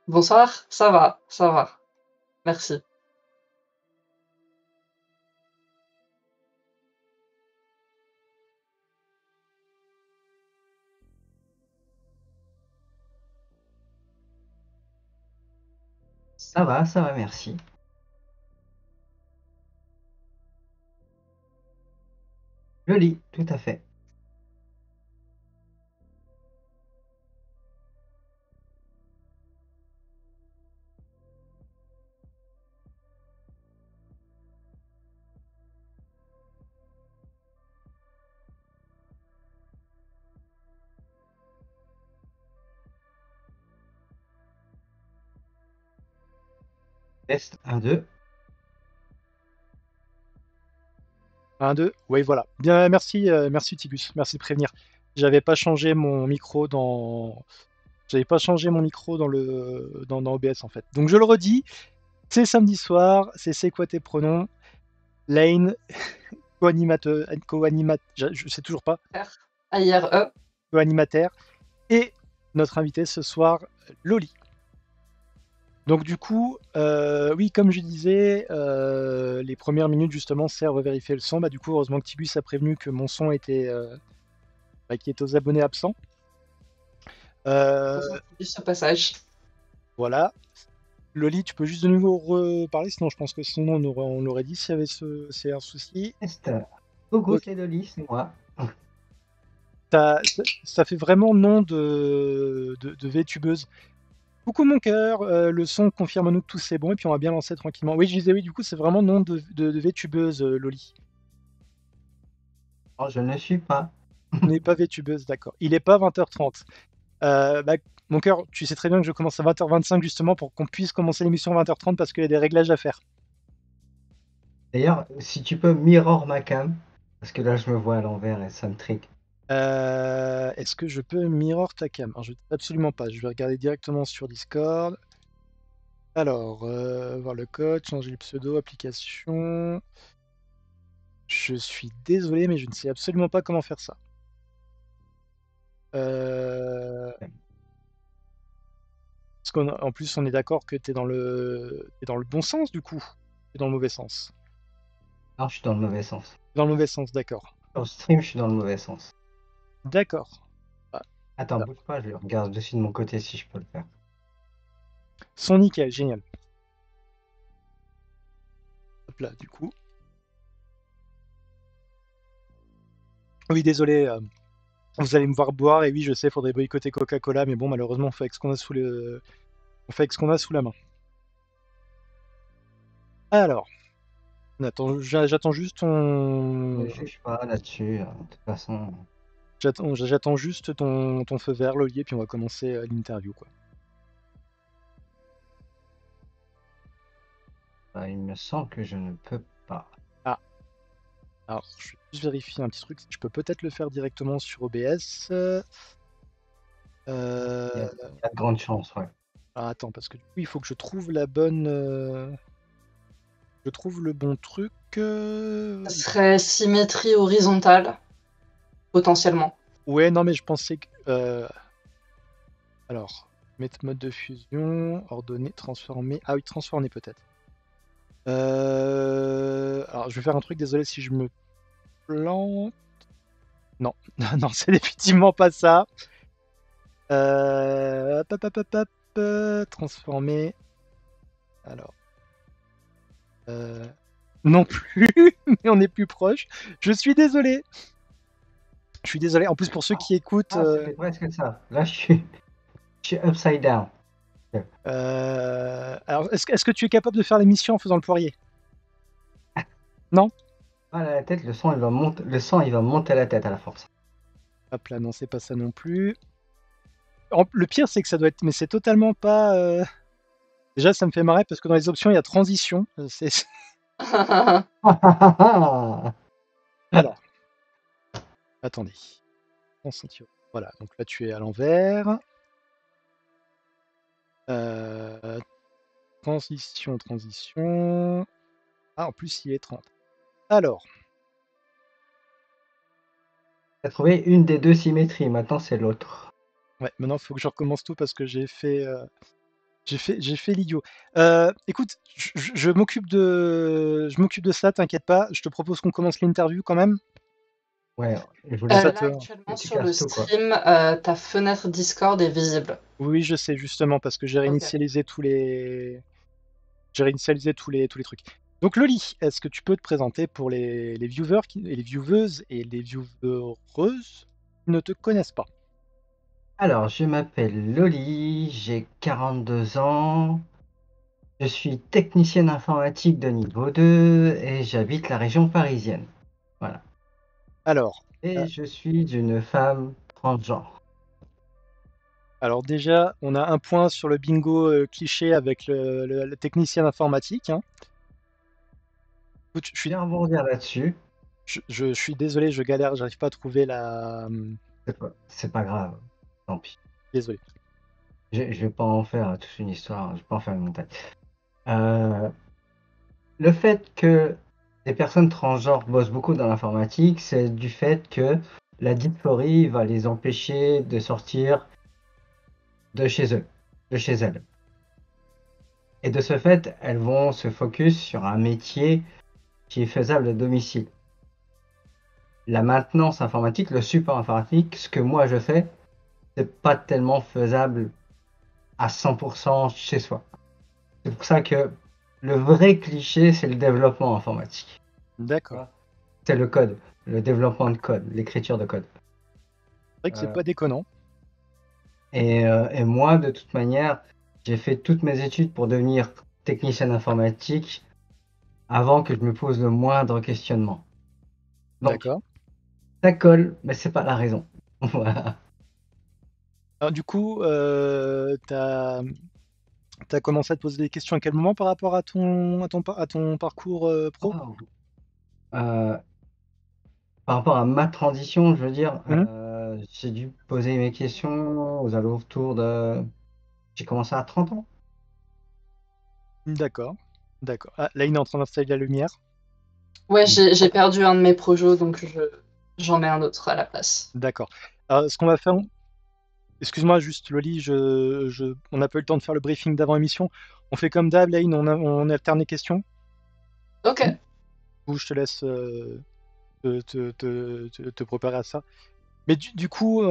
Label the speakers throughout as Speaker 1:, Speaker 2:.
Speaker 1: Bonsoir, ça va, ça va. Merci.
Speaker 2: Ça va, merci. Je lis, tout à fait. Test 1, 2.
Speaker 3: 1, 2, oui, voilà. Bien, merci, merci Tibus, merci de prévenir. J'avais pas changé mon micro dans, j'avais pas changé mon micro dans OBS en fait. Donc je le redis, c'est samedi soir, c'est quoi tes pronoms? Lane, co-animateur, je sais toujours pas,
Speaker 1: AIRE.
Speaker 3: co-animataire, et notre invité ce soir, Loli. Donc du coup, oui, comme je disais, les premières minutes justement servent à vérifier le son. Bah du coup, heureusement que Tibus a prévenu que mon son était, qui est aux abonnés absents. Euh,
Speaker 1: Ce passage.
Speaker 3: voilà. Loli, tu peux juste de nouveau reparler, sinon je pense que sinon on l'aurait dit s'il y avait c'est un souci.
Speaker 2: Test. Coucou,
Speaker 3: Ok.
Speaker 2: c'est Dolly, c'est moi.
Speaker 3: Ça fait vraiment nom de VTubeuse. Coucou mon cœur, le son confirme-nous que tout c'est bon et puis on va bien lancer tranquillement. Oui, je disais oui, du coup c'est vraiment nom de VTubeuse, Loli.
Speaker 2: Oh, je ne suis pas.
Speaker 3: On n'est pas VTubeuse, d'accord. Il est pas 20h30. Bah, mon cœur, tu sais très bien que je commence à 20h25 justement pour qu'on puisse commencer l'émission à 20h30 parce qu'il y a des réglages à faire.
Speaker 2: D'ailleurs, si tu peux mirror ma cam, parce que là je me vois à l'envers et ça me trique.
Speaker 3: Est-ce que je peux mirror ta cam? Alors, absolument pas. Je vais regarder directement sur Discord. Alors, voir le code, changer le pseudo, application. Je suis désolé, mais je ne sais absolument pas comment faire ça. Parce qu'en plus, on est d'accord que t'es dans le bon sens du coup. T'es dans le mauvais sens.
Speaker 2: Non, je suis dans le mauvais sens.
Speaker 3: Dans le mauvais sens, d'accord.
Speaker 2: Sur stream, je suis dans le mauvais sens.
Speaker 3: D'accord. Ah,
Speaker 2: Attends,
Speaker 3: là.
Speaker 2: bouge pas, je regarde dessus de mon côté si je peux le faire.
Speaker 3: Son nickel, génial. Hop là, du coup. Oui, désolé, vous allez me voir boire, et oui, je sais, faudrait boycotter Coca-Cola, mais bon, malheureusement, on fait avec ce qu'on a on fait avec ce qu'on a sous la main. Alors, j'attends juste
Speaker 2: Ne
Speaker 3: ton,
Speaker 2: juge pas là-dessus, de toute façon.
Speaker 3: j'attends juste ton feu vert, Lolier, puis on va commencer l'interview, quoi.
Speaker 2: Bah, il me semble que je ne peux pas.
Speaker 3: Ah, alors, je vais juste vérifier un petit truc. Je peux peut-être le faire directement sur OBS.
Speaker 2: Il y
Speaker 3: Euh,
Speaker 2: a de grandes chances, ouais.
Speaker 3: ah, attends, parce que du coup, il faut que je trouve la bonne, je trouve le bon truc.
Speaker 1: Ça serait symétrie horizontale, potentiellement.
Speaker 3: Ouais, non, mais je pensais que, alors, mettre mode de fusion, ordonner, transformer. Ah oui, transformer peut-être. Alors, je vais faire un truc, désolé si je me plante. Non, non, c'est définitivement pas ça. Hop, hop, hop, hop, transformer. Alors, euh, non plus, mais on est plus proche. Je suis désolé. Je suis désolé. En plus, pour ceux qui écoutent,
Speaker 2: Ah, c'était presque ça. Là, je suis upside down.
Speaker 3: alors, est-ce que tu es capable de faire l'émission en faisant le poirier? Non?
Speaker 2: Ah, la tête, le sang, il va monter à la tête à la force.
Speaker 3: Hop là, non, c'est pas ça non plus. Le pire, c'est que ça doit être, mais c'est totalement pas. Déjà, ça me fait marrer parce que dans les options, il y a transition. Alors, attendez. Voilà, donc là, tu es à l'envers. Euh, transition. Ah, en plus, il est 30. Alors,
Speaker 2: T'as trouvé une des deux symétries, maintenant c'est l'autre.
Speaker 3: ouais, maintenant, il faut que je recommence tout parce que j'ai fait. J'ai fait l'idiot. Écoute, je m'occupe de ça, t'inquiète pas. Je te propose qu'on commence l'interview quand même.
Speaker 2: Ouais, je voulais
Speaker 3: Ça
Speaker 1: Là,
Speaker 3: te...
Speaker 1: actuellement,
Speaker 2: que tu
Speaker 1: sur le
Speaker 2: casses tout, quoi.
Speaker 1: stream, ta fenêtre Discord est visible.
Speaker 3: Oui, je sais justement parce que j'ai
Speaker 1: Ok.
Speaker 3: réinitialisé tous les trucs. Donc Loli, est-ce que tu peux te présenter pour les viewers et les vieweuses et les viewereuses qui ne te connaissent pas?
Speaker 2: Alors, je m'appelle Loli, j'ai 42 ans, je suis technicienne informatique de niveau 2 et j'habite la région parisienne. Voilà.
Speaker 3: Alors,
Speaker 2: Et je suis une femme transgenre.
Speaker 3: déjà, on a un point sur le bingo cliché avec le technicien informatique, hein. Écoute,
Speaker 2: Je viens rebondir là-dessus.
Speaker 3: je suis désolé, je galère, j'arrive pas à trouver la.
Speaker 2: C'est pas grave, tant pis.
Speaker 3: Désolé.
Speaker 2: Je vais pas en faire toute une histoire, je vais pas en faire une montagne. Euh, le fait que les personnes transgenres bossent beaucoup dans l'informatique, c'est du fait que la dysphorie va les empêcher de sortir de chez eux, de chez elles. Et de ce fait, elles vont se focus sur un métier qui est faisable à domicile. La maintenance informatique, le support informatique, ce que moi je fais, c'est pas tellement faisable à 100% chez soi. C'est pour ça que le vrai cliché, c'est le développement informatique.
Speaker 3: D'accord.
Speaker 2: C'est le code, le développement de code, l'écriture de code.
Speaker 3: C'est vrai que c'est pas déconnant.
Speaker 2: Et moi, de toute manière, j'ai fait toutes mes études pour devenir technicien informatique avant que je me pose le moindre questionnement. Donc,
Speaker 3: D'accord.
Speaker 2: ça colle, mais c'est pas la raison. Voilà.
Speaker 3: Alors, du coup, t'as commencé à te poser des questions à quel moment par rapport à ton parcours pro?
Speaker 2: Euh, Par rapport à ma transition, je veux dire,
Speaker 3: Mhm.
Speaker 2: j'ai dû poser mes questions aux alentours de... J'ai commencé à 30 ans.
Speaker 3: D'accord. D'accord. Ah, là, il est en train d'installer la lumière.
Speaker 1: Ouais, j'ai perdu un de mes projets, donc j'en mets un autre à la place.
Speaker 3: D'accord. Alors, ce qu'on va faire, excuse-moi, juste Loli, on n'a pas eu le temps de faire le briefing d'avant émission. On fait comme d'hab, Lane, on alterne les questions.
Speaker 1: Ok.
Speaker 3: Ou je te laisse te préparer à ça. Mais du coup,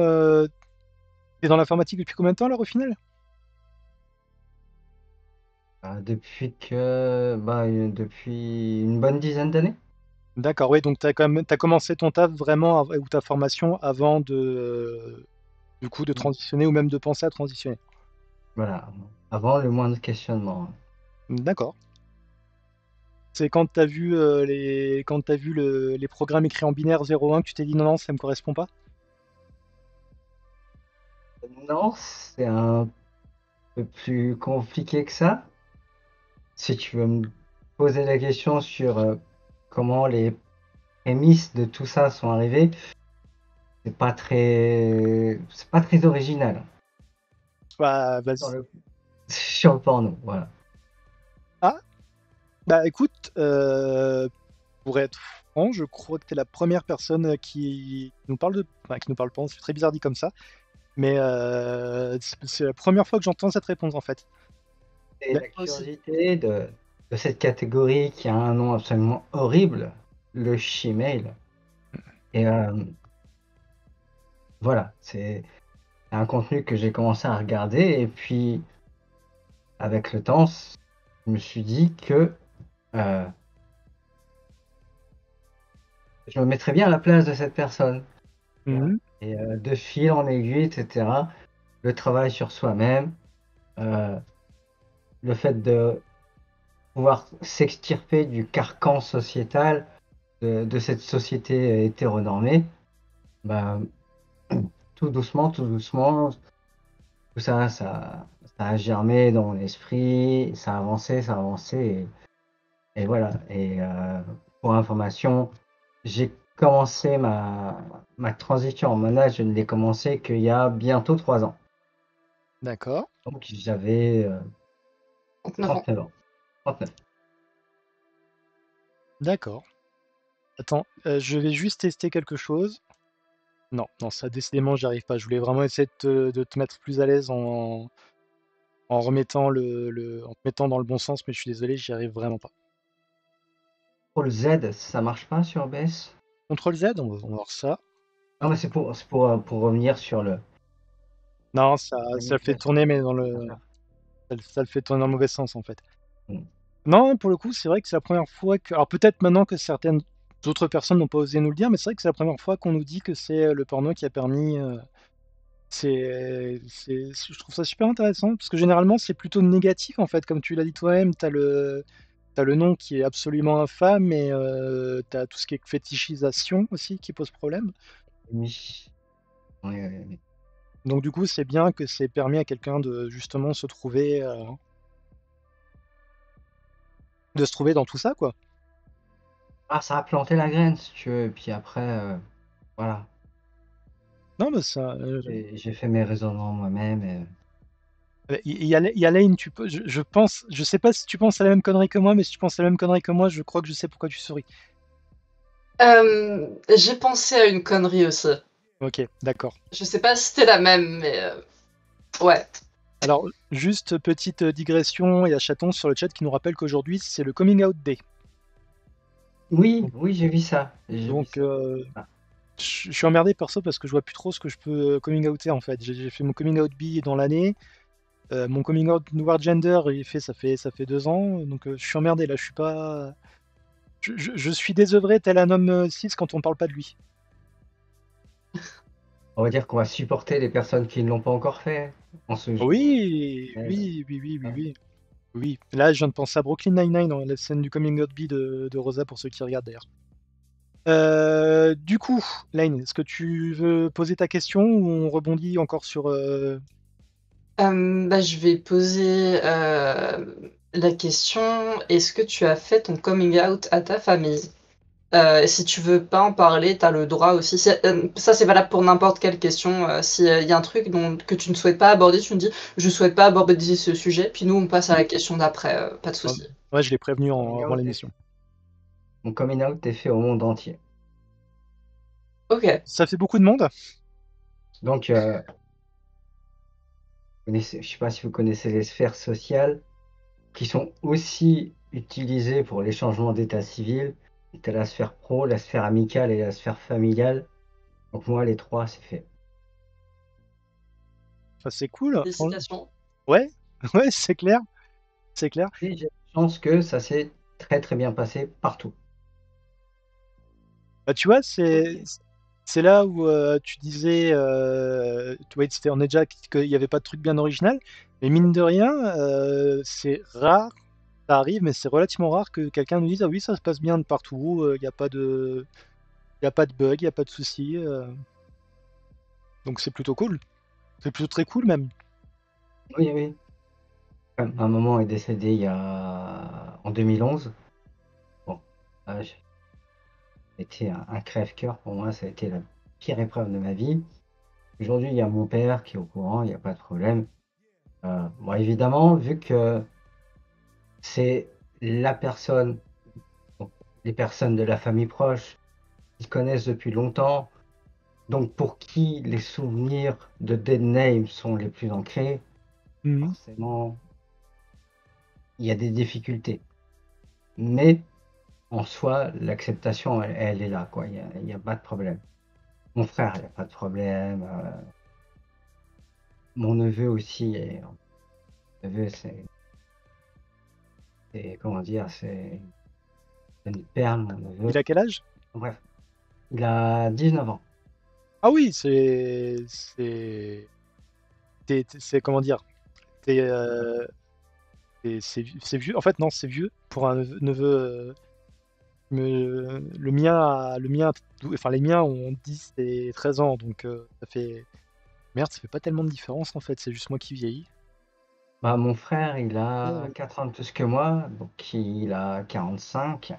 Speaker 3: t'es dans l'informatique depuis combien de temps alors au final?
Speaker 2: Depuis une bonne dizaine d'années.
Speaker 3: D'accord, oui, donc t'as commencé ton taf vraiment, ou ta formation avant du coup, de transitionner ou même de penser à transitionner.
Speaker 2: Voilà, avant le moindre questionnement.
Speaker 3: D'accord. C'est quand t'as vu les programmes écrits en binaire 0-1 que tu t'es dit non, non, ça me correspond pas?
Speaker 2: Non, c'est un peu plus compliqué que ça. Si tu veux me poser la question sur comment les prémices de tout ça sont arrivées, c'est pas très original.
Speaker 3: Bah,
Speaker 2: Sur
Speaker 3: vas-y.
Speaker 2: sur le porno, voilà.
Speaker 3: Ah, bah écoute, pour être franc, je crois que t'es la première personne qui nous parle enfin, qui nous parle pas, c'est très bizarre dit comme ça, mais c'est la première fois que j'entends cette réponse en fait.
Speaker 2: Et
Speaker 3: Bah,
Speaker 2: la curiosité de cette catégorie qui a un nom absolument horrible, le Shemale. Et voilà, c'est un contenu que j'ai commencé à regarder et puis avec le temps, je me suis dit que euh, je me mettrais bien à la place de cette personne.
Speaker 3: mhm.
Speaker 2: Et de fil en aiguille, etc., le travail sur soi-même, euh, le fait de pouvoir s'extirper du carcan sociétal de cette société hétéronormée, bah, tout doucement, tout ça, ça a germé dans mon esprit, ça a avancé, et voilà. Et pour information, j'ai commencé ma transition en management, je ne l'ai commencé qu'il y a bientôt 3 ans.
Speaker 3: D'accord,
Speaker 2: Donc j'avais
Speaker 1: 39 ans.
Speaker 2: 39 ans. 39.
Speaker 3: d'accord. Attends, je vais juste tester quelque chose. Non, non, ça décidément, j'y arrive pas. Je voulais vraiment essayer de te mettre plus à l'aise en en remettant en te mettant dans le bon sens, mais je suis désolé, j'y arrive vraiment pas.
Speaker 2: Pour le Z, ça marche pas sur OBS?
Speaker 3: CTRL Z, on va voir ça.
Speaker 2: Non, mais pour revenir sur le
Speaker 3: Non, ça le fait tourner, mais
Speaker 2: manipulation.
Speaker 3: ça le fait tourner dans le mauvais sens en fait.
Speaker 2: Mm.
Speaker 3: Non, pour le coup, c'est vrai que c'est la première fois que. Alors peut-être maintenant que certaines autres personnes n'ont pas osé nous le dire, mais c'est vrai que c'est la première fois qu'on nous dit que c'est le porno qui a permis. Je trouve ça super intéressant parce que généralement c'est plutôt négatif en fait, comme tu l'as dit toi-même, t'as le nom qui est absolument infâme et t'as tout ce qui est fétichisation aussi qui pose problème.
Speaker 2: Oui. Oui, oui, oui.
Speaker 3: Donc du coup, c'est bien que c'est permis à quelqu'un de justement de se trouver dans tout ça quoi.
Speaker 2: Ah, ça a planté la graine, si tu veux. Et puis après, voilà.
Speaker 3: Non, mais ça.
Speaker 2: J'ai fait mes raisonnements moi-même.
Speaker 3: Il y a Lane, je pense, je sais pas si tu penses à la même connerie que moi, mais si tu penses à la même connerie que moi, je crois que je sais pourquoi tu souris.
Speaker 1: J'ai pensé à une connerie aussi.
Speaker 3: Ok, d'accord.
Speaker 1: Je sais pas si c'était la même, mais ouais.
Speaker 3: Alors, juste petite digression, il y a Chaton sur le chat qui nous rappelle qu'aujourd'hui, c'est le Coming Out Day.
Speaker 2: Oui, oui, j'ai vu ça.
Speaker 3: Donc,
Speaker 2: Ah.
Speaker 3: je suis emmerdé perso parce que je vois plus trop ce que je peux coming outer en fait. J'ai fait mon coming out bi dans l'année. Mon coming out noir gender, ça fait 2 ans. Donc, je suis emmerdé là. Je suis pas. Je suis désœuvré tel un homme cis quand on parle pas de lui.
Speaker 2: On va dire qu'on va supporter les personnes qui ne l'ont pas encore fait en ce jour.
Speaker 3: Oui,
Speaker 2: Ouais.
Speaker 3: oui, oui, oui, oui, oui. Oui, là, je viens de penser à Brooklyn Nine-Nine, dans la scène du coming out bi de Rosa, pour ceux qui regardent d'ailleurs. Du coup, Lane, est-ce que tu veux poser ta question ou on rebondit encore sur...
Speaker 1: Je vais poser la question, est-ce que tu as fait ton coming out à ta famille? Et si tu veux pas en parler, tu as le droit aussi. Ça, c'est valable pour n'importe quelle question. S'il y a un truc que tu ne souhaites pas aborder, tu me dis je souhaite pas aborder ce sujet, puis nous on passe à la question d'après, pas de souci.
Speaker 3: Ouais, je l'ai prévenu
Speaker 2: Coming
Speaker 3: avant
Speaker 2: out
Speaker 3: l'émission.
Speaker 2: Mon coming out est fait au monde entier.
Speaker 1: Ok.
Speaker 3: Ça fait beaucoup de monde?
Speaker 2: Donc, je sais pas si vous connaissez les sphères sociales qui sont aussi utilisées pour les changements d'état civil. Tu as la sphère pro, la sphère amicale et la sphère familiale. Donc moi, les trois, c'est fait.
Speaker 3: Enfin, c'est cool.
Speaker 1: Félicitations.
Speaker 3: Ouais, ouais, c'est clair. C'est clair.
Speaker 2: Et j'ai la chance que ça s'est très très bien passé partout.
Speaker 3: Bah, tu vois, c'est là où tu disais, tu vois, on est déjà qu'il n'y avait pas de truc bien original, mais mine de rien, c'est rare, ça arrive, mais c'est relativement rare que quelqu'un nous dise, ah oui, ça se passe bien de partout, il n'y a pas de, il y a pas de bug, il n'y a pas de souci, donc c'est plutôt cool, c'est plutôt très cool même.
Speaker 2: Oui, oui. Ma maman est décédée en 2011. Bon, ça a été un crève-cœur pour moi, ça a été la pire épreuve de ma vie. Aujourd'hui, il y a mon père qui est au courant, il n'y a pas de problème. Bon, évidemment, vu que c'est la personne, donc, les personnes de la famille proche qui se connaissent depuis longtemps, donc pour qui les souvenirs de Dead Name sont les plus ancrés,
Speaker 3: Mhm.
Speaker 2: forcément, il y a des difficultés. Mais en soi, l'acceptation, elle est là, quoi. Il y a pas de problème. Mon frère, il n'y a pas de problème. Mon neveu aussi. Mon neveu, comment dire, c'est une perle, mon neveu.
Speaker 3: Il a quel âge?
Speaker 2: Bref, il a 19 ans.
Speaker 3: Ah oui, c'est comment dire, t'es, c'est vieux, en fait non, c'est vieux pour un neveu. Le mien, enfin les miens ont 10 et 13 ans, donc ça fait... Merde, ça fait pas tellement de différence en fait, c'est juste moi qui vieillis.
Speaker 2: Bah, mon frère, il a
Speaker 3: Ouais.
Speaker 2: 4 ans de plus que moi, donc il a 45.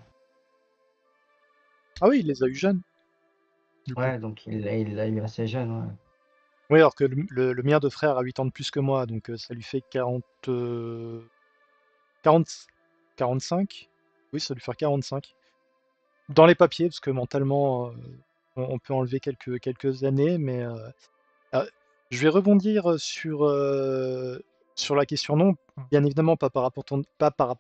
Speaker 3: Ah oui, il les a eu jeunes, du coup.
Speaker 2: Ouais, donc il l'a eu assez jeune, ouais.
Speaker 3: Oui, alors que le mien de frère a 8 ans de plus que moi, donc ça lui fait 40, 45. Oui, ça lui fait 45. Dans les papiers, parce que mentalement, on peut enlever quelques années, mais je vais rebondir sur Sur la question non, bien évidemment pas par rapport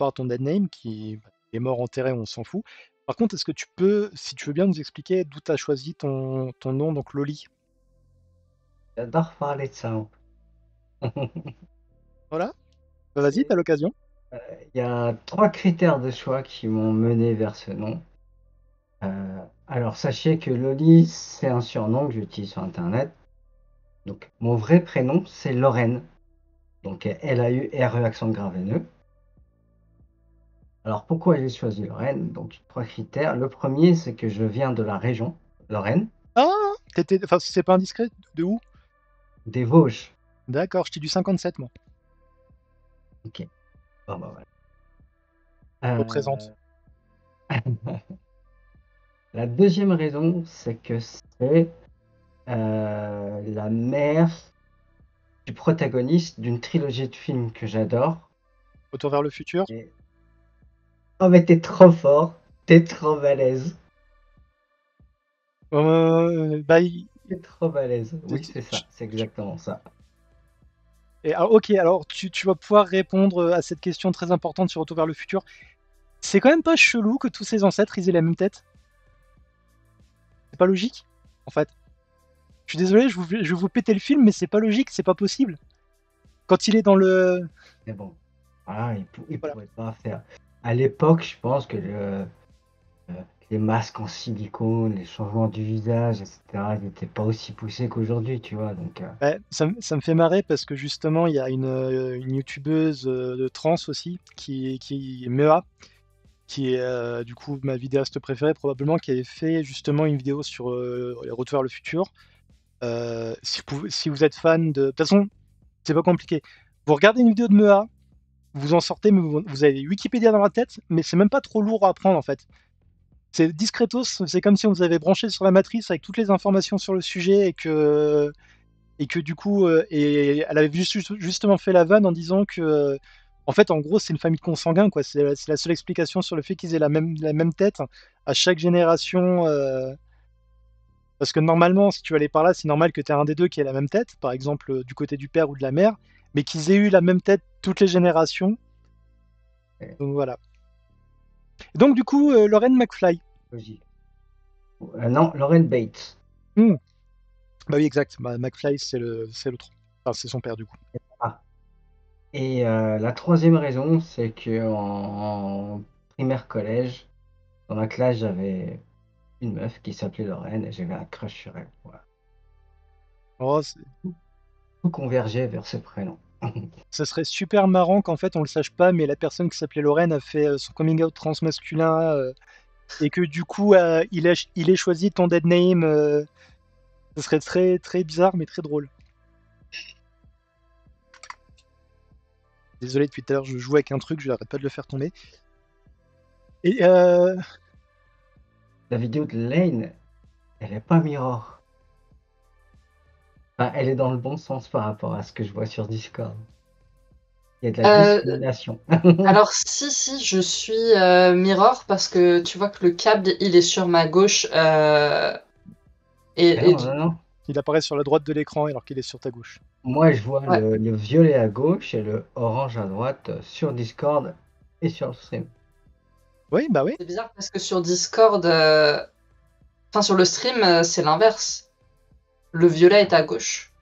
Speaker 3: à ton dead name qui est mort enterré, on s'en fout. Par contre, est-ce que tu peux, si tu veux bien nous expliquer d'où tu as choisi ton nom, donc Loli?
Speaker 2: J'adore parler de ça, hein.
Speaker 3: Voilà, bah, vas-y, t'as l'occasion.
Speaker 2: Il y a 3 critères de choix qui m'ont mené vers ce nom. Alors sachez que Loli, c'est un surnom que j'utilise sur internet. Donc mon vrai prénom, c'est Lorraine. Donc Laure accent grave N-E. Alors pourquoi j'ai choisi Lorraine? Donc 3 critères. Le premier, c'est que je viens de la région Lorraine,
Speaker 3: Ah, enfin, si c'est pas indiscret, de où?
Speaker 2: des Vosges.
Speaker 3: D'accord, je t'ai du 57, moi.
Speaker 2: Ok. Bon, bah, voilà.
Speaker 3: Représente.
Speaker 2: La deuxième raison, c'est que c'est la mère du protagoniste d'une trilogie de films que j'adore.
Speaker 3: Retour vers le futur.
Speaker 2: Et... Oh mais t'es trop fort, t'es trop balèze,
Speaker 3: Bah,
Speaker 2: t'es trop balèze. Oui,
Speaker 3: tu-
Speaker 2: c'est ça, c'est exactement ça.
Speaker 3: ok, alors tu vas pouvoir répondre à cette question très importante sur Retour vers le futur. C'est quand même pas chelou que tous ses ancêtres ils aient la même tête? C'est pas logique, en fait. Je suis désolé, je vais vous péter le film, mais c'est pas logique, c'est pas possible. Quand il est dans le...
Speaker 2: Mais bon, voilà, il
Speaker 3: Voilà.
Speaker 2: pourrait pas faire. À l'époque, je pense que les masques en silicone, les changements du visage, etc., ils n'étaient pas aussi poussés qu'aujourd'hui, tu vois. Donc,
Speaker 3: Ouais, ça me fait marrer parce que justement, il y a une youtubeuse de trans aussi, qui Mea, qui est du coup ma vidéaste préférée probablement, qui avait fait justement une vidéo sur les Retour vers le futur. Si vous êtes fan de... De toute façon, c'est pas compliqué. Vous regardez une vidéo de Mea, vous en sortez, mais vous avez Wikipédia dans la tête, mais c'est même pas trop lourd à apprendre en fait. C'est discretos, c'est comme si on vous avait branché sur la matrice avec toutes les informations sur le sujet et que du coup, et elle avait justement fait la vanne en disant que, en fait, en gros, c'est une famille de consanguins, quoi. C'est la seule explication sur le fait qu'ils aient la même tête à chaque génération. Parce que normalement, si tu vas aller par là, c'est normal que tu aies un des deux qui ait la même tête, par exemple du côté du père ou de la mère, mais qu'ils aient eu la même tête toutes les générations. Donc voilà. Et donc, du coup, Lorraine McFly.
Speaker 2: logique. Non, Lauren Bates.
Speaker 3: Hmm. Bah oui, exact. Bah, McFly, c'est l'autre. Enfin, c'est son père, du coup.
Speaker 2: Ah. Et la troisième raison, c'est que en primaire collège, dans ma classe, j'avais une meuf qui s'appelait Lorraine et j'avais un crush sur elle. Voilà.
Speaker 3: Oh,
Speaker 2: Tout convergeait vers ce prénom.
Speaker 3: ça serait super marrant qu'en fait on le sache pas, mais la personne qui s'appelait Lorraine a fait son coming out transmasculin et que du coup il ait choisi ton dead name. Ce serait très très bizarre mais très drôle. Désolé, depuis tout à l'heure je joue avec un truc, je n'arrête pas de le faire tomber. Et
Speaker 2: La vidéo de Lane, elle est pas mirror. Enfin, elle est dans le bon sens par rapport à ce que je vois sur Discord. Il y a de la discrimination.
Speaker 1: Alors si, je suis Mirror parce que tu vois que le câble il est sur ma gauche
Speaker 2: Mais
Speaker 1: et
Speaker 2: non.
Speaker 3: il apparaît sur la droite de l'écran alors qu'il est sur ta gauche.
Speaker 2: Moi, je vois
Speaker 1: ouais.
Speaker 2: le violet à gauche et le orange à droite sur Discord et sur le stream.
Speaker 3: Oui, bah oui.
Speaker 1: C'est bizarre parce que sur Discord, enfin sur le stream c'est l'inverse. Le violet est à gauche.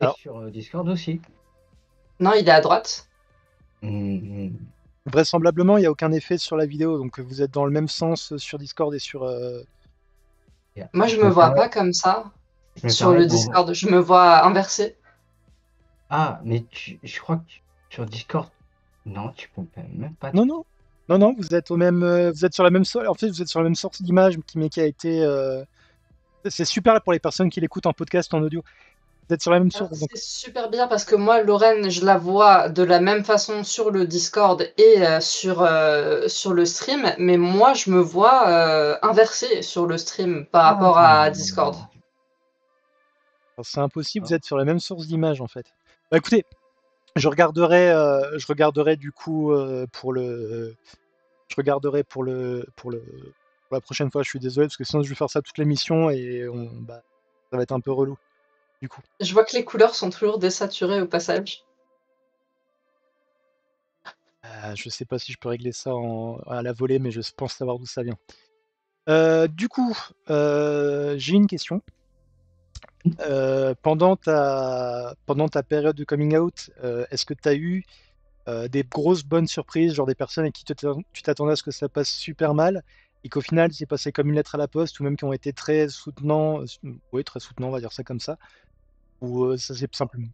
Speaker 2: Et
Speaker 3: Alors,
Speaker 2: sur Discord aussi.
Speaker 1: Non, il est à droite.
Speaker 2: Mhm.
Speaker 3: vraisemblablement, il n'y a aucun effet sur la vidéo, donc vous êtes dans le même sens sur Discord et sur.
Speaker 1: Moi je
Speaker 2: Je
Speaker 1: me
Speaker 2: me
Speaker 1: vois
Speaker 2: permets,
Speaker 1: pas comme ça
Speaker 2: je me
Speaker 1: sur
Speaker 2: permets
Speaker 1: le
Speaker 2: d'en-
Speaker 1: Discord. Je me vois inversé.
Speaker 2: Ah, mais je crois que sur Discord, non, tu peux même pas.
Speaker 3: Non, non, non, non, vous êtes vous êtes sur la même en fait, vous êtes sur la même source d'image qui a été. C'est super pour les personnes qui l'écoutent en podcast, en audio. Vous êtes sur la même
Speaker 1: Alors,
Speaker 3: source, donc.
Speaker 1: c'est super bien parce que moi, Lorraine, je la vois de la même façon sur le Discord et sur le stream, mais moi, je me vois inversé sur le stream par
Speaker 2: Ah,
Speaker 1: rapport à Discord.
Speaker 3: C'est impossible, vous êtes sur la même source d'image en fait. Bah écoutez, je regarderai du coup je regarderai pour la prochaine fois. Je suis désolé parce que sinon je vais faire ça toute l'émission et ça va être un peu relou du coup.
Speaker 1: Je vois que les couleurs sont toujours désaturées au passage.
Speaker 3: Je sais pas si je peux régler ça à la volée, mais je pense savoir d'où ça vient. Du coup, j'ai une question. Pendant ta période de coming out, est-ce que tu as eu des grosses bonnes surprises, genre des personnes avec qui tu t'attendais à ce que ça passe super mal et qu'au final c'est passé comme une lettre à la poste, ou même qui ont été très soutenants, oui, très soutenants, on va dire ça comme ça, ou ça c'est simplement.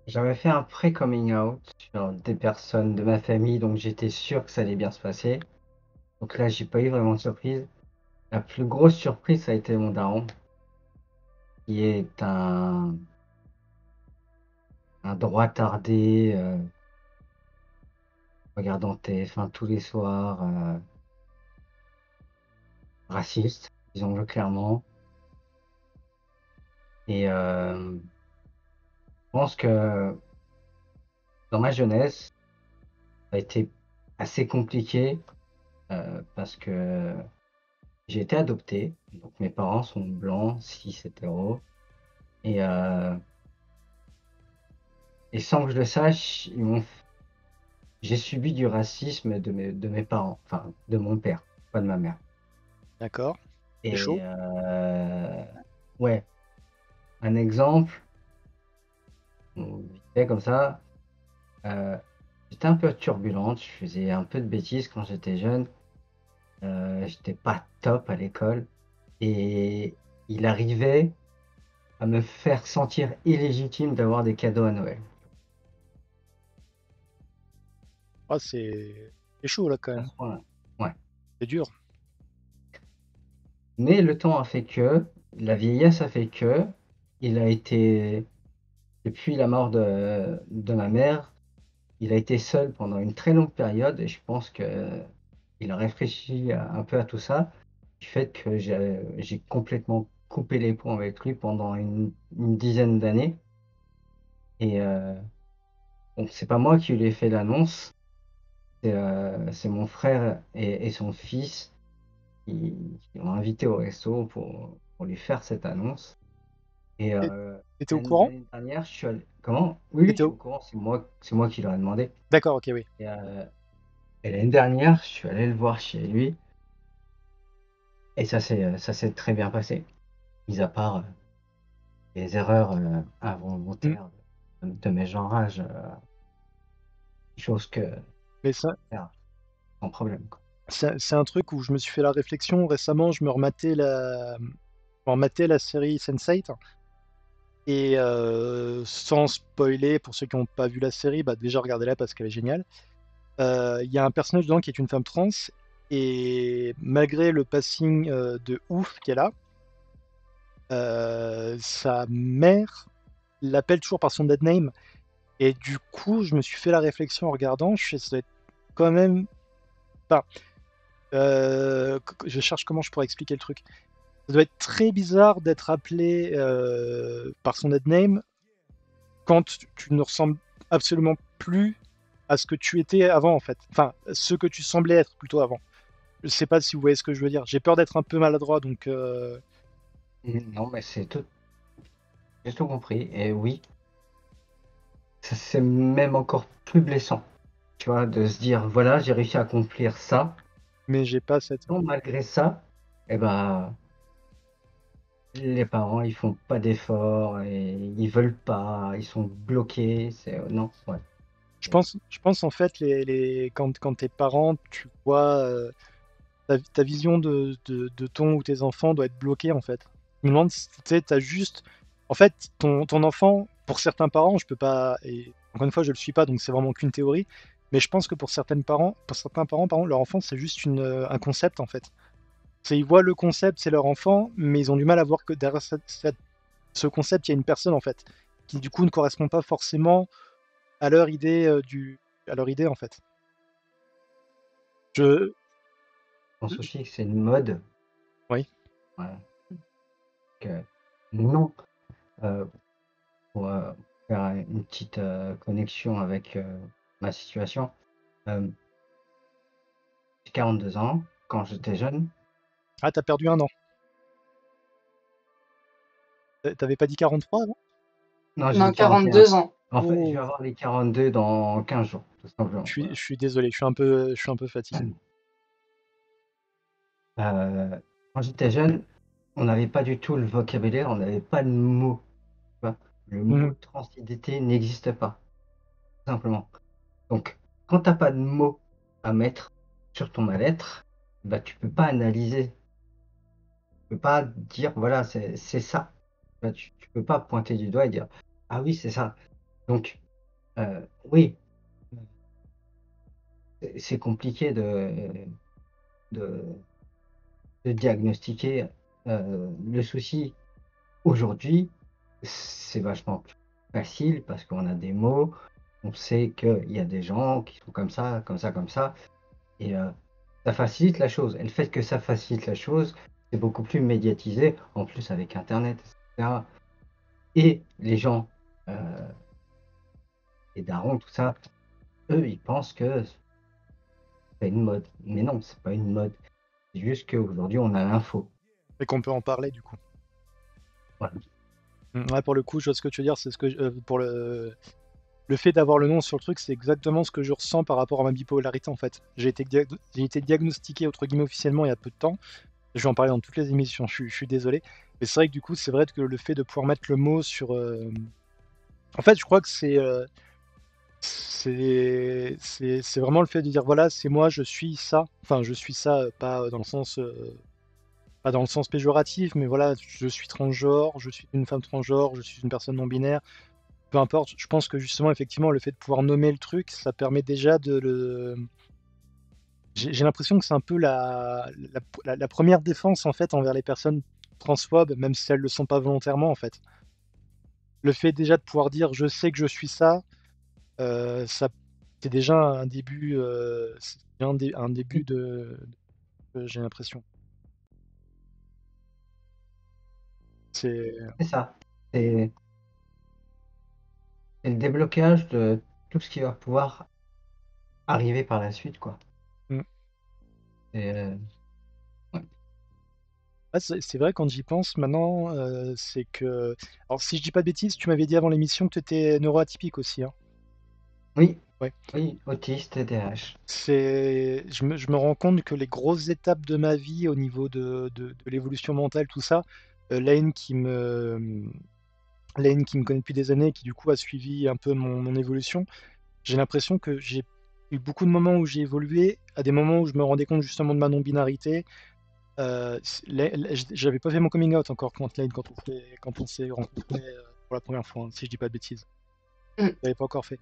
Speaker 2: J'avais fait un pré-coming out sur des personnes de ma famille, donc j'étais sûr que ça allait bien se passer. Donc là, j'ai pas eu vraiment de surprise. La plus grosse surprise, ça a été mon daron, qui est un droit tardé, regardant TF1 tous les soirs, raciste, disons-le clairement. Et je pense que dans ma jeunesse, ça a été assez compliqué parce que j'ai été adopté. Donc mes parents sont blancs, cis, hétéros. Et, euh, et sans que je le sache, j'ai subi du racisme de mes parents, enfin de mon père, pas de ma mère.
Speaker 3: D'accord, c'est
Speaker 2: Et
Speaker 3: chaud.
Speaker 2: ouais, un exemple, vite fait comme ça, euh, j'étais un peu turbulente, je faisais un peu de bêtises quand j'étais jeune, j'étais pas top à l'école, et il arrivait à me faire sentir illégitime d'avoir des cadeaux à Noël.
Speaker 3: Ah, c'est chaud là quand
Speaker 2: À
Speaker 3: même,
Speaker 2: ce point-là. Ouais.
Speaker 3: c'est dur.
Speaker 2: Mais le temps a fait que, la vieillesse a fait que, il a été, depuis la mort de ma mère, il a été seul pendant une très longue période et je pense que il a réfléchi un peu à tout ça, du fait que j'ai complètement coupé les ponts avec lui pendant une dizaine d'années. Et bon, c'est pas moi qui lui ai fait l'annonce, c'est mon frère et son fils qui l'ont invité au resto pour lui faire cette annonce. Et
Speaker 3: Et t'étais au courant?
Speaker 2: l'année dernière, je suis allé. Comment? Oui, oui, je
Speaker 3: T'étais
Speaker 2: suis
Speaker 3: au...
Speaker 2: au courant, c'est moi qui leur ai demandé.
Speaker 3: D'accord, ok, oui.
Speaker 2: Et, et l'année dernière, je suis allé le voir chez lui et ça s'est très bien passé. Mis à part les erreurs
Speaker 3: Mm.
Speaker 2: involontaires de mes genrages, chose que
Speaker 3: Mais ça,
Speaker 2: faire sans problème, quoi.
Speaker 3: c'est un truc où je me suis fait la réflexion récemment, je me rematais la série Sense8. Et sans spoiler, pour ceux qui n'ont pas vu la série, bah déjà regardez-la parce qu'elle est géniale. Il y a un personnage dedans qui est une femme trans, et malgré le passing de ouf qu'elle a, sa mère l'appelle toujours par son dead name. Et du coup, je me suis fait la réflexion en regardant, ça doit être quand même. Enfin, je cherche comment je pourrais expliquer le truc. Ça doit être très bizarre d'être appelé par son dead name quand tu ne ressembles absolument plus à ce que tu étais avant, en fait. Enfin, ce que tu semblais être plutôt avant. Je sais pas si vous voyez ce que je veux dire. J'ai peur d'être un peu maladroit, donc
Speaker 2: Non, mais j'ai tout compris. Et oui, c'est même encore plus blessant, tu vois, de se dire, voilà, j'ai réussi à accomplir ça.
Speaker 3: mais j'ai pas cette.
Speaker 2: Non, malgré ça, eh ben, les parents, ils font pas d'efforts et ils veulent pas, ils sont bloqués. Non, ouais.
Speaker 3: Je pense en fait, quand t'es parent, tu vois, ta vision de ton ou tes enfants doit être bloquée en fait. Je me demande si tu sais, t'as juste. En fait, ton enfant, pour certains parents, je peux pas. Et encore une fois, je le suis pas, donc c'est vraiment qu'une théorie. Mais je pense que pour certains parents, pardon, leur enfant, c'est juste un concept en fait. Ils voient le concept, c'est leur enfant, mais ils ont du mal à voir que derrière ce concept, il y a une personne en fait, qui du coup ne correspond pas forcément à leur idée à leur idée en fait. Je,
Speaker 2: Je pense aussi que c'est une mode.
Speaker 3: oui.
Speaker 2: Voilà. Que, non, euh, pour faire une petite connexion avec ma situation. J'ai 42 ans. Quand j'étais jeune,
Speaker 3: Ah, t'as perdu un an. T'avais pas dit 43 avant?
Speaker 2: non, j'ai
Speaker 1: Non,
Speaker 2: dit 41.
Speaker 1: 42 ans.
Speaker 2: En fait, je vais
Speaker 3: Oh,
Speaker 2: avoir les 42 dans 15 jours, tout simplement.
Speaker 3: je
Speaker 2: Voilà.
Speaker 3: suis désolé, je suis un peu fatigué.
Speaker 2: Quand j'étais jeune, on n'avait pas du tout le vocabulaire, on n'avait pas de mots. Tu vois. Le mot
Speaker 3: Mhm.
Speaker 2: transidentité n'existe pas, tout simplement. Donc, quand tu n'as pas de mots à mettre sur ton mal-être, bah, tu peux pas analyser. Tu peux pas dire, voilà, c'est ça. Bah, tu peux pas pointer du doigt et dire, ah oui, c'est ça. Donc, oui, c'est compliqué de, de diagnostiquer le souci. Aujourd'hui, c'est vachement plus facile parce qu'on a des mots, on sait qu'il y a des gens qui sont comme ça, comme ça, comme ça, et ça facilite la chose. Et le fait que ça facilite la chose, c'est beaucoup plus médiatisé, en plus avec Internet, etc. Et les gens, euh, les darons, tout ça, eux, ils pensent que c'est une mode. Mais non, c'est pas une mode. C'est juste qu'aujourd'hui, on a l'info.
Speaker 3: Et qu'on peut en parler du coup.
Speaker 2: Voilà.
Speaker 3: Ouais, pour le coup, je vois ce que tu veux dire, c'est ce que pour le fait d'avoir le nom sur le truc, c'est exactement ce que je ressens par rapport à ma bipolarité en fait. J'ai été diagnostiqué entre guillemets officiellement il y a peu de temps. Je vais en parler dans toutes les émissions, je suis désolé. Mais c'est vrai que du coup, c'est vrai que le fait de pouvoir mettre le mot sur. En fait, je crois que c'est vraiment le fait de dire voilà, c'est moi, je suis ça. Enfin, je suis ça, pas dans le sens. Pas dans le sens péjoratif, mais voilà, je suis transgenre, je suis une femme transgenre, je suis une personne non binaire. Peu importe, je pense que justement, effectivement, le fait de pouvoir nommer le truc, ça permet déjà de le. J'ai l'impression que c'est un peu la première défense en fait envers les personnes transphobes, même si elles le sont pas volontairement en fait. Le fait déjà de pouvoir dire je sais que je suis ça, ça c'est déjà un début, c'est un début j'ai l'impression. C'est
Speaker 2: C'est ça. C'est c'est le déblocage de tout ce qui va pouvoir arriver par la suite, quoi.
Speaker 3: Mm.
Speaker 2: Et, ouais.
Speaker 3: Ah, c'est vrai quand j'y pense maintenant, c'est que. Alors si je dis pas de bêtises, tu m'avais dit avant l'émission que tu étais neuroatypique aussi, hein.
Speaker 2: Oui,
Speaker 3: Ouais.
Speaker 2: oui, autiste, TDAH.
Speaker 3: Je me rends compte que les grosses étapes de ma vie au niveau de l'évolution mentale, tout ça, Lane Lane qui me connaît depuis des années, qui du coup a suivi un peu mon évolution, j'ai l'impression que j'ai eu beaucoup de moments où j'ai évolué, à des moments où je me rendais compte justement de ma non-binarité. J'avais pas fait mon coming out encore quand Lane, quand on s'est rencontrés pour la première fois, hein, si je dis pas de bêtises.
Speaker 1: Mm.
Speaker 3: Je l'avais pas encore fait.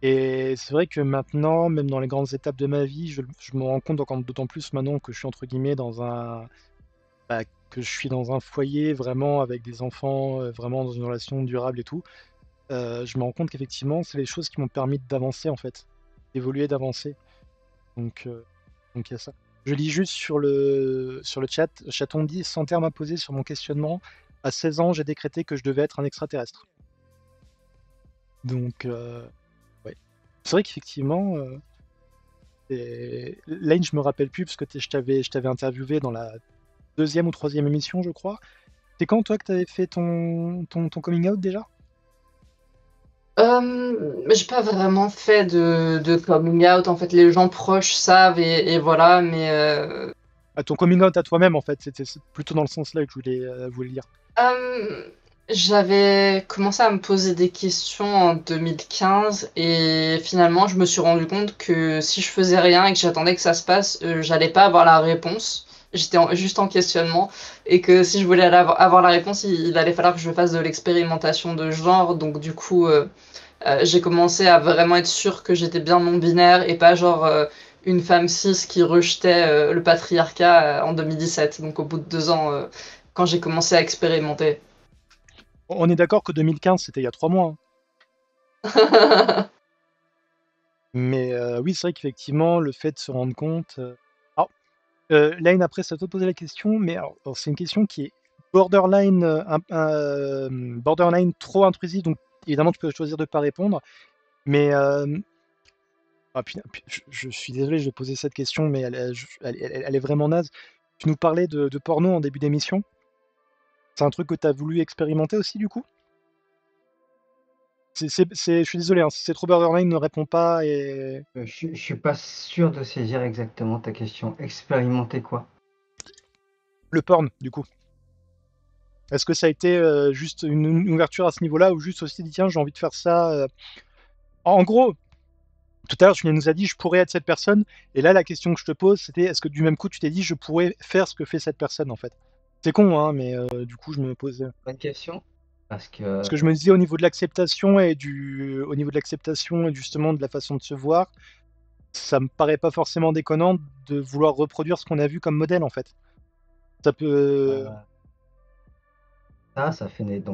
Speaker 3: Et c'est vrai que maintenant, même dans les grandes étapes de ma vie, je me rends compte encore d'autant plus maintenant que je suis entre guillemets que je suis dans un foyer vraiment avec des enfants, vraiment dans une relation durable et tout. Je me rends compte qu'effectivement, c'est les choses qui m'ont permis d'avancer en fait, d'évoluer, d'avancer. Donc, euh, donc il y a ça. Je lis juste sur le chat, Chaton dit, sans terme imposé sur mon questionnement, à 16 ans, j'ai décrété que je devais être un extraterrestre. Donc, ouais. C'est vrai qu'effectivement, Lane, je me rappelle plus parce que je t'avais interviewé dans la deuxième ou troisième émission, je crois. C'est quand toi que t'avais fait ton coming out déjà?
Speaker 1: J'ai pas vraiment fait de coming out. En fait, les gens proches savent et voilà, mais
Speaker 3: Ah, ton coming out à toi-même, en fait, c'est plutôt dans le sens là que je voulais lire.
Speaker 1: j'avais commencé à me poser des questions en 2015 et finalement, je me suis rendu compte que si je faisais rien et que j'attendais que ça se passe, j'allais pas avoir la réponse. J'étais juste en questionnement et que si je voulais avoir la réponse, il allait falloir que je fasse de l'expérimentation de genre. Donc du coup, j'ai commencé à vraiment être sûre que j'étais bien non-binaire et pas genre une femme cis qui rejetait le patriarcat en 2017. Donc au bout de 2 ans, quand j'ai commencé à expérimenter.
Speaker 3: On est d'accord que 2015, c'était il y a 3 mois, hein. Mais oui, c'est vrai qu'effectivement, le fait de se rendre compte. Alors, Lane, après, ça te poser la question, mais alors, c'est une question qui est borderline, borderline trop intrusive, donc évidemment, tu peux choisir de ne pas répondre. Mais ah, je suis désolé, je vais poser cette question, mais elle est vraiment naze. Tu nous parlais de porno en début d'émission. C'est un truc que tu as voulu expérimenter aussi, du coup? Je suis désolé, hein, si c'est trop borderline, ne réponds pas et
Speaker 2: Je suis pas sûr de saisir exactement ta question. Expérimenter quoi?
Speaker 3: le porn, du coup. Est-ce que ça a été juste une ouverture à ce niveau-là ou juste aussi dit tiens, j'ai envie de faire ça En gros, tout à l'heure, tu nous as dit je pourrais être cette personne, et là, la question que je te pose, c'était est-ce que du même coup, tu t'es dit je pourrais faire ce que fait cette personne en fait? C'est con, hein, mais du coup, je me pose.
Speaker 2: Bonne question. Parce
Speaker 3: Parce
Speaker 2: que
Speaker 3: que je me disais au niveau de l'acceptation au niveau de l'acceptation et justement de la façon de se voir, ça me paraît pas forcément déconnant de vouloir reproduire ce qu'on a vu comme modèle en fait. Ça peut.
Speaker 2: euh,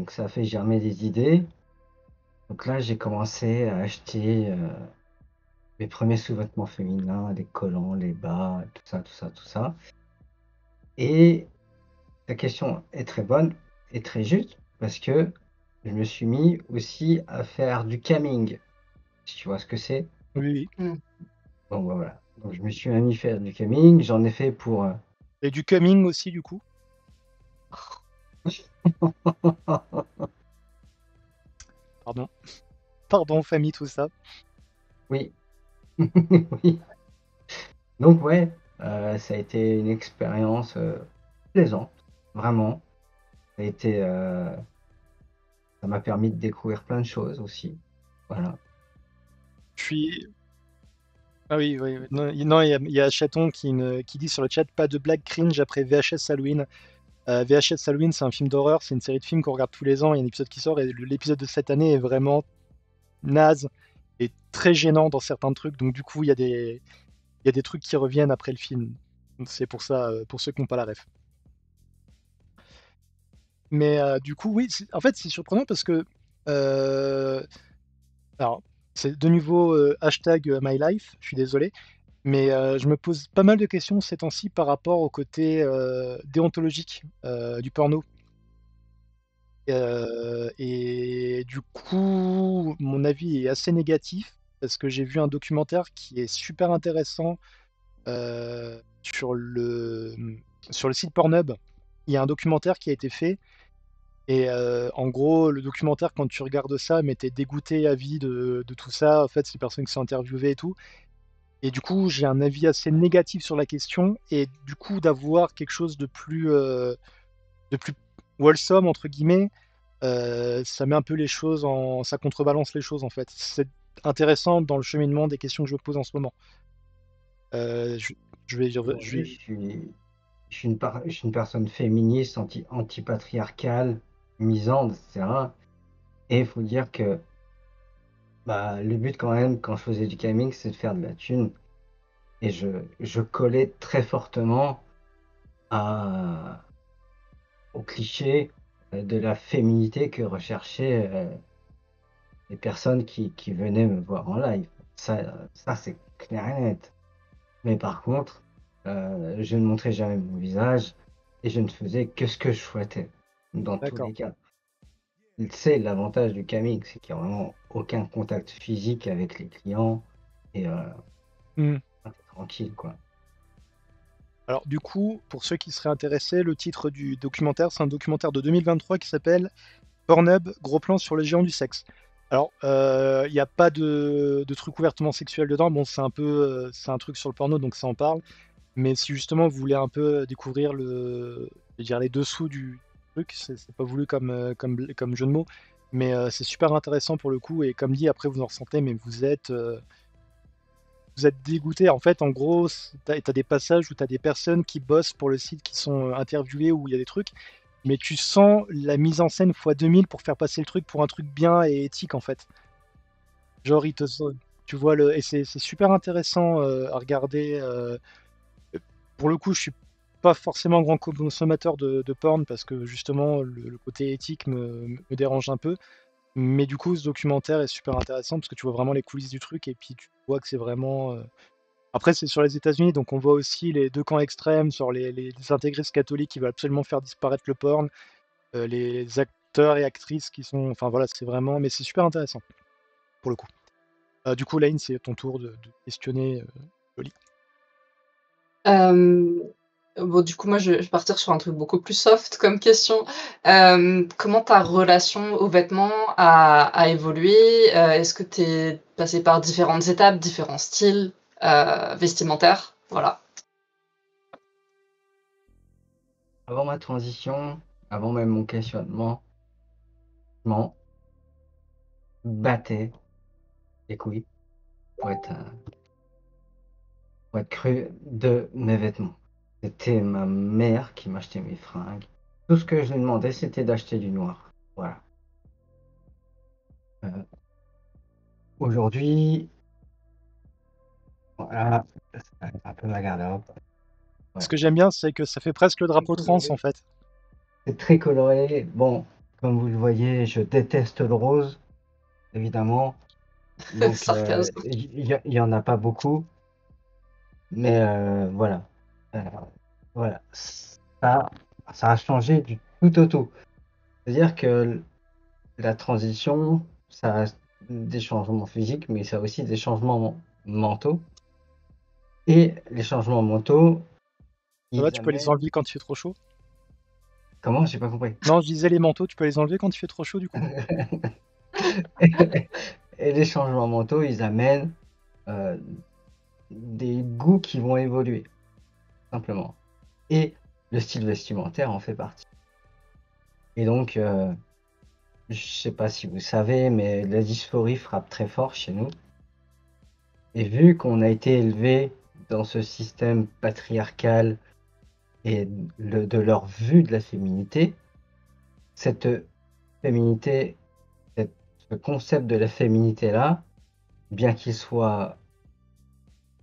Speaker 2: ça fait germer des idées. Donc là, j'ai commencé à acheter mes premiers sous-vêtements féminins, les collants, les bas, tout ça, tout ça, tout ça. Et ta question est très bonne et très juste parce que je me suis mis aussi à faire du camming, si tu vois ce que c'est.
Speaker 3: Oui, oui.
Speaker 1: Hmm.
Speaker 2: Bon, bah, voilà. Donc je me suis mis à faire du camming. J'en ai fait pour.
Speaker 3: Et du coming aussi, du coup. Pardon. Pardon, famille, tout ça.
Speaker 2: Oui, oui. Donc ouais, ça a été une expérience plaisante, vraiment. Ça a été, ça m'a permis de découvrir plein de choses aussi. Voilà.
Speaker 3: Je suis. Ah oui, oui, oui. Non, non, il y a Chaton qui dit sur le chat pas de blague cringe après VHS Halloween. VHS Halloween, c'est un film d'horreur, c'est une série de films qu'on regarde tous les ans. Il y a un épisode qui sort et l'épisode de cette année est vraiment naze et très gênant dans certains trucs. Donc, du coup, il y a des trucs qui reviennent après le film. Donc, c'est pour ça, pour ceux qui n'ont pas la ref. Mais du coup, oui, en fait, c'est surprenant parce que. euh, alors, c'est de nouveau hashtag my life, je suis désolé. Mais je me pose pas mal de questions ces temps-ci par rapport au côté déontologique du porno. Et du coup, mon avis est assez négatif parce que j'ai vu un documentaire qui est super intéressant sur le site Pornhub. Il y a un documentaire qui a été fait et en gros, le documentaire, quand tu regardes ça, mais t'es dégoûté à vie de tout ça. En fait, c'est les personnes qui sont interviewées et tout. Et du coup, j'ai un avis assez négatif sur la question et du coup, d'avoir quelque chose de plus wholesome entre guillemets. Ça met un peu les choses ça contrebalance les choses en fait. C'est intéressant dans le cheminement des questions que je me pose en ce moment. Euh, je, je vais, je
Speaker 2: Aujourd'hui,
Speaker 3: vais-
Speaker 2: je suis une personne féministe, anti-patriarcale, misandre, etc. Et il faut dire que bah, le but quand même, quand je faisais du camming, c'est de faire de la thune. Et je collais très fortement à, au cliché de la féminité que recherchaient les personnes qui venaient me voir en live. Ça c'est clair et net. Mais par contre, je ne montrais jamais mon visage et je ne faisais que ce que je souhaitais, dans tous
Speaker 3: D'accord.
Speaker 2: les cas. C'est l'avantage du camming, c'est qu'il n'y a vraiment aucun contact physique avec les clients et
Speaker 3: Hmm.
Speaker 2: t'es tranquille, quoi.
Speaker 3: Alors du coup, pour ceux qui seraient intéressés, le titre du documentaire, c'est un documentaire de 2023 qui s'appelle Pornhub, gros plan sur les géants du sexe. Alors, il n'y a pas de truc ouvertement sexuel dedans. Bon, c'est un truc sur le porno, donc ça en parle. Mais si justement vous voulez un peu découvrir je veux dire, les dessous du truc, c'est pas voulu comme jeu de mots, mais c'est super intéressant pour le coup. Et comme dit, après vous en ressentez, mais vous êtes dégoûté. En fait, en gros, t'as des passages où t'as des personnes qui bossent pour le site qui sont interviewées où il y a des trucs, mais tu sens la mise en scène fois 2000 pour faire passer le truc pour un truc bien et éthique en fait. Genre, tu vois et c'est super intéressant à regarder. Pour le coup, je suis pas forcément un grand consommateur de porn parce que justement le côté éthique me dérange un peu. Mais du coup, ce documentaire est super intéressant parce que tu vois vraiment les coulisses du truc et puis tu vois que c'est vraiment. Après, c'est sur les États-Unis, donc on voit aussi les deux camps extrêmes sur les intégristes catholiques qui veulent absolument faire disparaître le porn, les acteurs et actrices qui sont. Enfin voilà, c'est vraiment. Mais c'est super intéressant pour le coup. Du coup, Lane, c'est ton tour de questionner Loli.
Speaker 1: Euh, Bon, du coup, moi, je vais partir sur un truc beaucoup plus soft comme question. Comment ta relation aux vêtements a évolué? Est-ce que tu es passé par différentes étapes, différents styles, vestimentaires? Voilà.
Speaker 2: Avant ma transition, avant même mon questionnement, je m'en battais les couilles pour être cru de mes vêtements. C'était ma mère qui m'achetait mes fringues. Tout ce que je lui demandais, c'était d'acheter du noir. Voilà. Euh, Aujourd'hui, voilà, c'est un peu ma garde-robe.
Speaker 3: Ce
Speaker 2: Voilà.
Speaker 3: que j'aime bien, c'est que ça fait presque le drapeau trans en fait.
Speaker 2: C'est très coloré. Bon, comme vous le voyez, je déteste le rose, évidemment. Donc,
Speaker 1: Sarcasme.
Speaker 2: il y en a pas beaucoup. Mais voilà. Euh, voilà. Ça a changé du tout au tout. C'est-à-dire que la transition, ça a des changements physiques, mais ça a aussi des changements mentaux. Et les changements mentaux,
Speaker 3: Ça va,
Speaker 2: ils
Speaker 3: tu peux les
Speaker 2: amènent.
Speaker 3: enlever quand il fait trop chaud?
Speaker 2: Comment? J'ai pas compris.
Speaker 3: Non, je disais les manteaux, tu peux les enlever quand il fait trop chaud du coup?
Speaker 2: Et les changements mentaux, ils amènent euh, des goûts qui vont évoluer, simplement. Et le style vestimentaire en fait partie. Et donc, je sais pas si vous savez, mais la dysphorie frappe très fort chez nous. Et vu qu'on a été élevé dans ce système patriarcal et de leur vue de la féminité, cette féminité, ce concept de la féminité-là, bien qu'il soit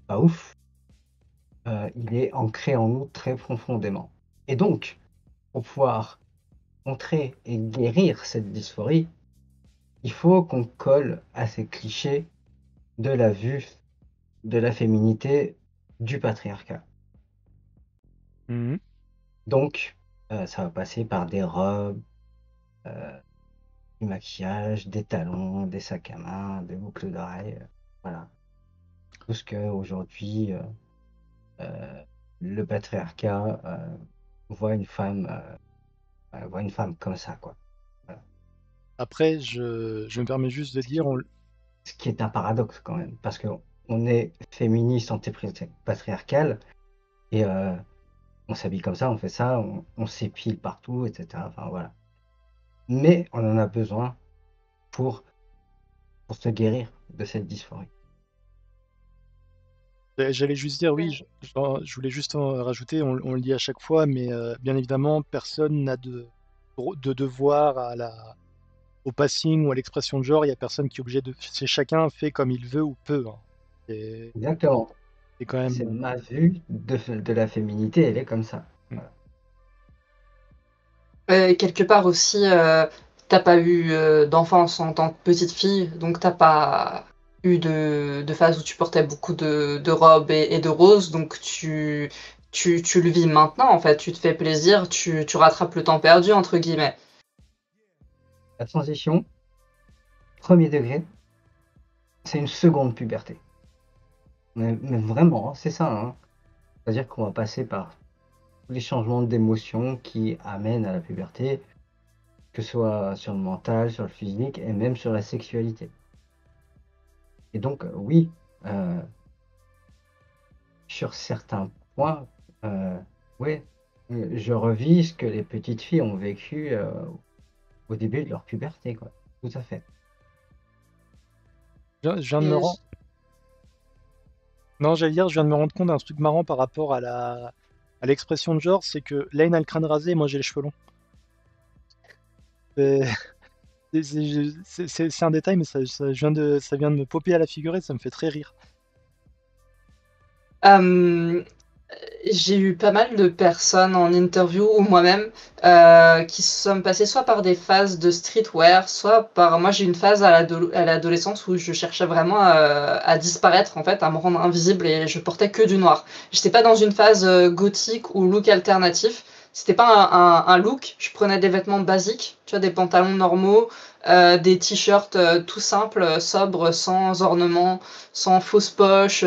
Speaker 2: pas ouf, il est ancré en nous très profondément. Et donc, pour pouvoir contrer et guérir cette dysphorie, il faut qu'on colle à ces clichés de la vue de la féminité du patriarcat.
Speaker 3: Mhm.
Speaker 2: Donc, ça va passer par des robes, euh, du maquillage, des talons, des sacs à main, des boucles d'oreilles, voilà. Tout ce que aujourd'hui le patriarcat voit voit une femme comme ça, quoi. Voilà.
Speaker 3: Après, je me permets juste de
Speaker 2: Ce qui,
Speaker 3: dire,
Speaker 2: ce qui est un paradoxe quand même, parce que on est féministe anti-patriarcal et on s'habille comme ça, on fait ça, on s'épile partout, etc. Enfin voilà. Mais on en a besoin pour, pour se guérir de cette dysphorie.
Speaker 3: j'allais juste dire, oui, je voulais juste en rajouter, on le dit à chaque fois, mais bien évidemment, personne n'a de devoir au passing ou à l'expression de genre, il n'y a personne qui est obligé de. C'est chacun fait comme il veut ou peut, hein. Et
Speaker 2: Exactement.
Speaker 3: c'est quand
Speaker 2: C'est
Speaker 3: même.
Speaker 2: ma vue de la féminité, elle est comme ça.
Speaker 3: Mm.
Speaker 2: Voilà.
Speaker 1: Quelque part aussi, tu pas eu, d'enfance en tant que petite fille, donc t'as pas eu de phase où tu portais beaucoup de robes et de roses, donc tu le vis maintenant, en fait. Tu te fais plaisir, tu rattrapes «le temps perdu» entre guillemets.
Speaker 2: La transition, premier degré, c'est une seconde puberté. Mais vraiment, hein, c'est ça, hein. C'est-à-dire qu'on va passer par tous les changements d'émotions qui amènent à la puberté, que ce soit sur le mental, sur le physique et même sur la sexualité. Et donc, oui, euh, sur certains points, ouais, je revis ce que les petites filles ont vécu au début de leur puberté, quoi. Tout à fait.
Speaker 3: Je viens de me
Speaker 1: Et
Speaker 3: rendre. Non, j'allais dire, je viens de me rendre compte d'un truc marrant par rapport à l'expression de genre, c'est que Lane a le crâne rasé et moi j'ai les cheveux longs. C'est c'est un détail, mais ça vient de me popper à la figure et ça me fait très rire.
Speaker 1: hem j'ai eu pas mal de personnes en interview ou moi-même qui sont passées soit par des phases de streetwear, soit par moi j'ai eu une phase à l'adolescence où je cherchais vraiment à disparaître en fait, à me rendre invisible et je portais que du noir. J'étais pas dans une phase gothique ou look alternatif. C'était pas un look. Je prenais des vêtements basiques, tu vois, des pantalons normaux, des t-shirts tout simples, sobres, sans ornement, sans fausse poche.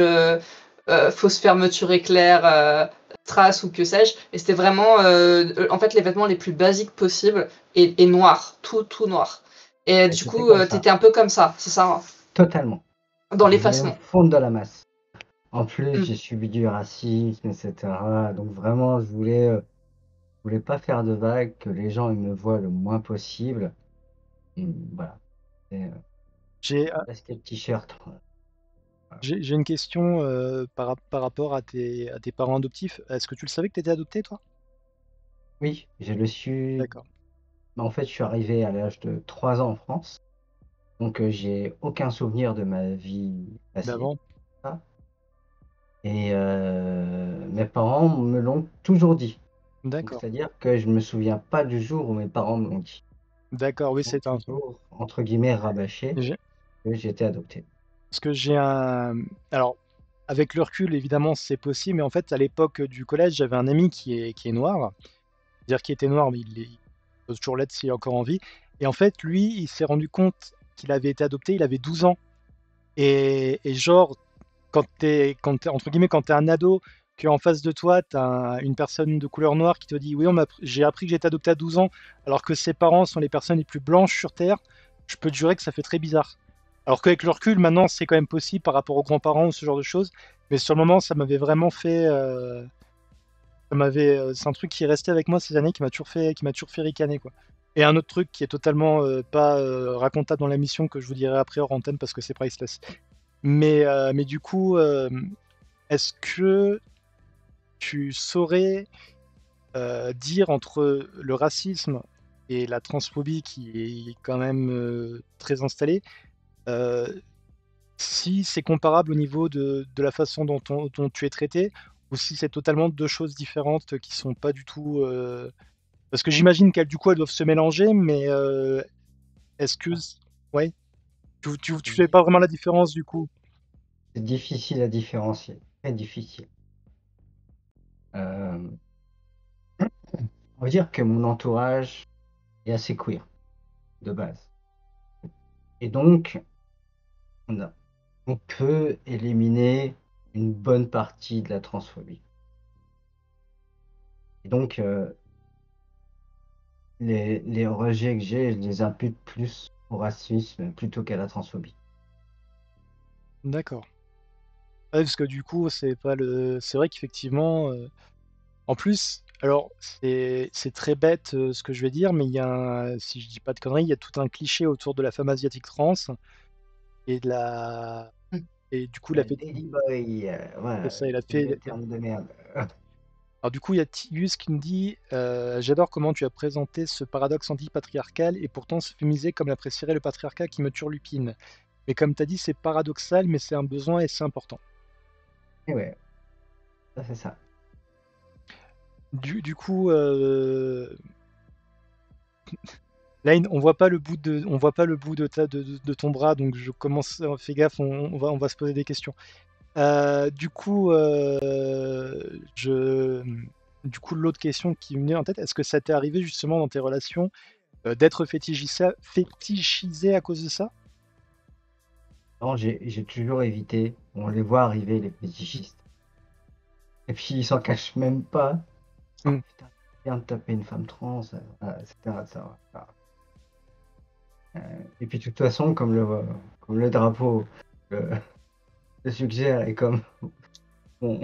Speaker 1: Fausse fermeture éclair, strass ou que sais-je. Et c'était vraiment, en fait, les vêtements les plus basiques possibles et noirs, tout noir. Et
Speaker 2: Et
Speaker 1: du
Speaker 2: c'était
Speaker 1: coup,
Speaker 2: comme ça,
Speaker 1: t'étais un peu comme ça, c'est ça, hein,
Speaker 2: totalement.
Speaker 1: dans
Speaker 2: Je voulais me
Speaker 1: l'effacement.
Speaker 2: fondre de la masse. En plus,
Speaker 1: Mmh.
Speaker 2: j'ai subi du racisme, etc. Donc vraiment, je voulais pas faire de vagues, que les gens ils me voient le moins possible. Voilà. Et,
Speaker 3: J'ai
Speaker 2: basket, t-shirt. Voilà.
Speaker 3: j'ai une question par rapport à tes parents adoptifs. Est-ce que tu le savais que tu étais adopté, toi?
Speaker 2: Oui, je le suis.
Speaker 3: D'accord.
Speaker 2: En fait, je suis arrivé à l'âge de 3 ans en France. Donc, j'ai aucun souvenir de ma vie passée.
Speaker 3: D'avant?
Speaker 2: Ça. Et mes parents me l'ont toujours dit. Donc,
Speaker 3: D'accord.
Speaker 2: c'est-à-dire que je me souviens pas du jour où mes parents me l'ont dit.
Speaker 3: D'accord, oui,
Speaker 2: Ils m'ont
Speaker 3: c'est un.
Speaker 2: toujours, entre guillemets, rabâché
Speaker 3: j'ai-
Speaker 2: que j'étais adopté.
Speaker 3: Parce que j'ai un. Alors, avec le recul, évidemment, c'est possible, mais en fait, à l'époque du collège, j'avais un ami qui est noir. C'est-à-dire qu'il était noir, mais il peut toujours l'être s'il est encore en vie. Et en fait, lui, il s'est rendu compte qu'il avait été adopté, il avait 12 ans. Et genre, entre guillemets, quand t'es un ado, qu'en face de toi, t'as une personne de couleur noire qui te dit, oui, j'ai appris que j'étais adopté à 12 ans, alors que ses parents sont les personnes les plus blanches sur Terre, je peux te jurer que ça fait très bizarre. Alors qu'avec le recul, maintenant, c'est quand même possible par rapport aux grands-parents ou ce genre de choses. Mais sur le moment, ça m'avait vraiment fait. C'est un truc qui est resté avec moi ces années, qui m'a toujours fait ricaner, quoi. Et un autre truc qui est totalement pas racontable dans la mission, que je vous dirai après hors antenne parce que c'est priceless. Mais du coup, est-ce que tu saurais dire entre le racisme et la transphobie qui est quand même très installée, euh, si c'est comparable au niveau de la façon dont tu es traité, ou si c'est totalement deux choses différentes qui sont pas du tout. Parce que j'imagine qu'elles du coup elles doivent se mélanger, mais est-ce que.
Speaker 2: Ah,
Speaker 3: Ouais, tu
Speaker 2: c'est
Speaker 3: fais pas vraiment la différence du coup.
Speaker 2: difficile à différencier, très difficile. Euh, on va dire que mon entourage est assez queer, de base. Et donc, on a- on peut éliminer une bonne partie de la transphobie. Et donc, les rejets que j'ai, je les impute plus au racisme plutôt qu'à la transphobie.
Speaker 3: D'accord. Ouais, parce que du coup, c'est pas le. C'est vrai qu'effectivement. En plus, alors c'est très bête ce que je vais dire, mais si je dis pas de conneries, il y a tout un cliché autour de la femme asiatique trans et de la
Speaker 1: Mmh.
Speaker 3: et du coup la
Speaker 2: La
Speaker 3: fait
Speaker 2: Ladyboy,
Speaker 3: c'est
Speaker 2: voilà,
Speaker 3: ça, il a
Speaker 2: c'est
Speaker 3: fait.
Speaker 2: le terme de merde.
Speaker 3: Alors du coup, il y a Tigus qui me dit j'adore comment tu as présenté ce paradoxe anti-patriarcal et pourtant se féminiser comme l'apprécierait le patriarcat qui me turlupine. Mais comme tu as dit, c'est paradoxal, mais c'est un besoin et c'est important.
Speaker 2: Et ouais, ça c'est ça.
Speaker 3: Du coup, Lane, on voit pas le bout de ton bras, donc je commence, fais gaffe, on va se poser des questions. Du coup, du coup, l'autre question qui me venait en tête, est-ce que ça t'est arrivé justement dans tes relations d'être fétichisé à cause de ça?
Speaker 2: Non, j'ai toujours évité. On les voit arriver, les fétichistes. Et puis ils s'en cachent même pas. Oh
Speaker 3: Hmm.
Speaker 2: putain, tu viens de taper une femme trans, etc. Ça. Et puis de toute façon, comme le drapeau le, le suggère et comme mon,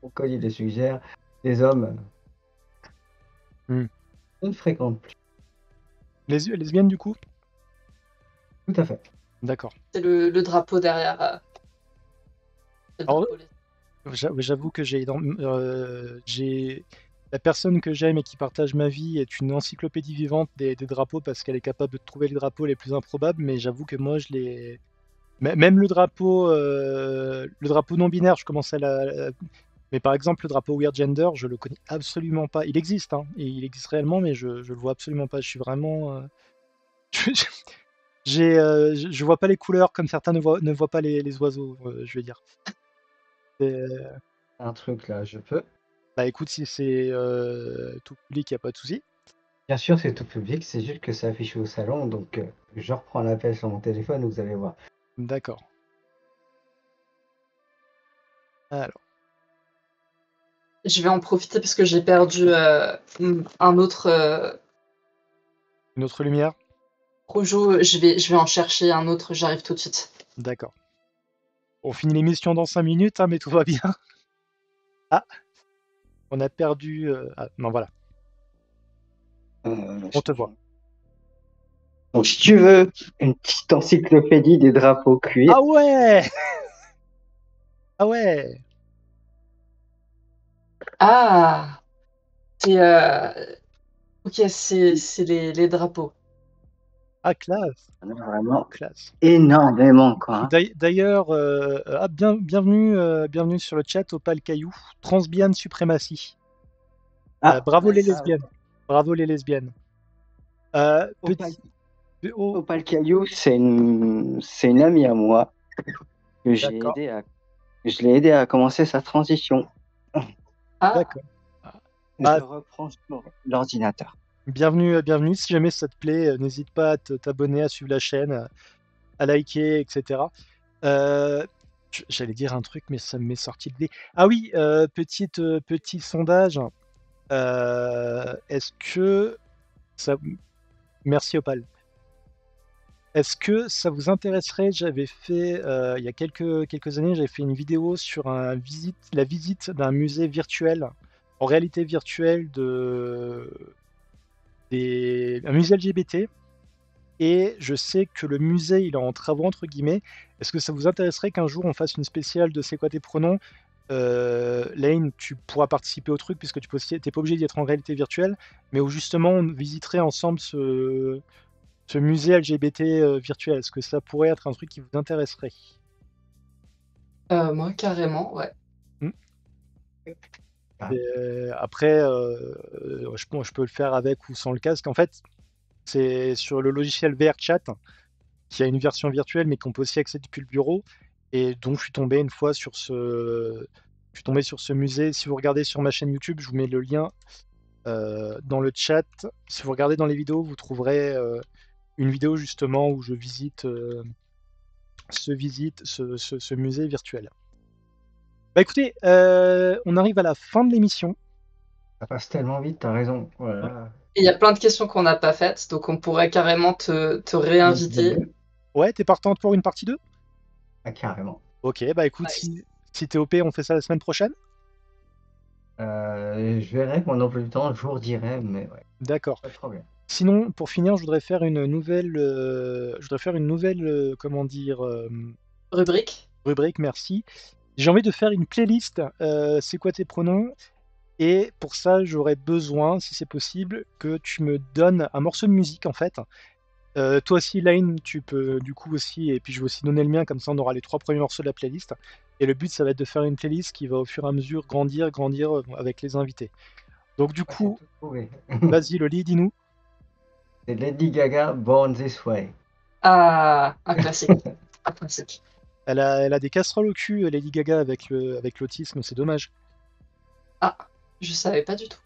Speaker 2: mon code il le suggère, les hommes
Speaker 3: Hmm.
Speaker 2: ne fréquentent plus.
Speaker 3: Lesbienne, du coup?
Speaker 2: Tout à fait.
Speaker 3: D'accord.
Speaker 1: C'est le drapeau derrière. C'est le
Speaker 3: Alors,
Speaker 1: drapeau.
Speaker 3: j'avoue que la personne que j'aime et qui partage ma vie est une encyclopédie vivante des drapeaux parce qu'elle est capable de trouver les drapeaux les plus improbables, mais j'avoue que moi, même le drapeau non binaire, je commence mais par exemple, le drapeau weird gender, je le connais absolument pas. Il existe, hein, et il existe réellement, mais je le vois absolument pas. Je suis vraiment. Je vois pas les couleurs comme certains ne voient pas les oiseaux, je vais dire. Et,
Speaker 2: Un truc là, je peux.
Speaker 3: bah écoute, si c'est tout public, il n'y a pas de souci.
Speaker 2: Bien sûr, c'est tout public, c'est juste que c'est affiché au salon, donc je reprends l'appel sur mon téléphone, vous allez voir.
Speaker 3: D'accord. Alors.
Speaker 1: Je vais en profiter parce que j'ai perdu un autre
Speaker 3: Une autre lumière?
Speaker 1: Rougeau. Je vais en chercher un autre, j'arrive tout de suite.
Speaker 3: D'accord. On finit l'émission dans 5 minutes, hein, mais tout va bien. Ah, on a perdu. Ah, non, voilà, on te voit.
Speaker 2: Donc, si tu veux une petite encyclopédie des drapeaux cuir,
Speaker 3: Ah ouais! Ah ouais!
Speaker 1: Ah! C'est ok, c'est les drapeaux.
Speaker 3: Ah, classe,
Speaker 2: il y en a vraiment
Speaker 3: classe.
Speaker 2: énormément, quoi. Hein.
Speaker 3: D'ailleurs, bienvenue sur le chat, Opal Caillou, Transbian Suprématie. Bravo
Speaker 2: ouais,
Speaker 3: les
Speaker 2: ça,
Speaker 3: lesbiennes. Bravo les lesbiennes.
Speaker 2: Opal,
Speaker 3: Oh,
Speaker 2: Opal Caillou, c'est une amie à moi que
Speaker 3: d'accord,
Speaker 2: je l'ai aidé à commencer sa transition.
Speaker 1: Ah,
Speaker 3: d'accord.
Speaker 2: Je
Speaker 3: Ah,
Speaker 2: le reprends sur l'ordinateur.
Speaker 3: bienvenue. Si jamais ça te plaît, n'hésite pas à t'abonner, à suivre la chaîne, à liker, etc. J'allais dire un truc, mais ça m'est sorti de l'idée. Ah oui, petit sondage. Est-ce que ça... Merci Opal. Est-ce que ça vous intéresserait? J'avais fait, il y a quelques années, j'avais fait une vidéo sur la visite d'un musée virtuel, en réalité virtuelle, un musée LGBT. Et je sais que le musée, il est en travaux, entre guillemets. Est-ce que ça vous intéresserait qu'un jour on fasse une spéciale de C'est quoi tes pronoms? Lane, tu pourras participer au truc puisque tu n'es pas obligé d'y être en réalité virtuelle, mais où justement on visiterait ensemble ce musée LGBT virtuel. Est-ce que ça pourrait être un truc qui vous intéresserait?
Speaker 1: moi carrément, ouais.
Speaker 3: Hmm.
Speaker 2: Ah.
Speaker 3: Après, je peux le faire avec ou sans le casque. En fait, c'est sur le logiciel VRChat qui a une version virtuelle mais qu'on peut aussi accéder depuis le bureau. Et donc je suis tombé une fois sur je suis tombé sur ce musée. Si vous regardez sur ma chaîne YouTube, je vous mets le lien dans le chat. Si vous regardez dans les vidéos, vous trouverez une vidéo justement où je visite ce musée virtuel. Bah écoutez, on arrive à la fin de l'émission.
Speaker 2: Ça passe tellement vite, t'as raison. Voilà.
Speaker 1: Et il y a plein de questions qu'on n'a pas faites, donc on pourrait carrément te réinviter.
Speaker 3: Ouais, t'es partante pour une partie 2?
Speaker 2: Ah, carrément.
Speaker 3: Ok, bah écoute,
Speaker 1: Nice.
Speaker 3: si t'es OP, on fait ça la semaine prochaine?
Speaker 2: Je verrai mon emploi du temps, je vous redirai, mais ouais,
Speaker 3: D'accord.
Speaker 2: pas de problème.
Speaker 3: Sinon, pour finir, je voudrais faire une nouvelle, comment dire,
Speaker 1: Rubrique.
Speaker 3: rubrique, merci. J'ai envie de faire une playlist, c'est quoi tes pronoms? Et pour ça, j'aurais besoin, si c'est possible, que tu me donnes un morceau de musique, en fait. Toi aussi, Lane, tu peux du coup aussi, et puis je vais aussi donner le mien, comme ça on aura les 3 premiers morceaux de la playlist. Et le but, ça va être de faire une playlist qui va au fur et à mesure grandir avec les invités. Donc du coup,
Speaker 2: Tout trouvé.
Speaker 3: vas-y, Loli, dis-nous.
Speaker 2: C'est Lady Gaga, Born This Way.
Speaker 1: Ah, un classique. Un classique.
Speaker 3: Elle a des casseroles au cul, Lady Gaga, avec l'autisme, c'est dommage.
Speaker 1: Ah, je savais pas du tout.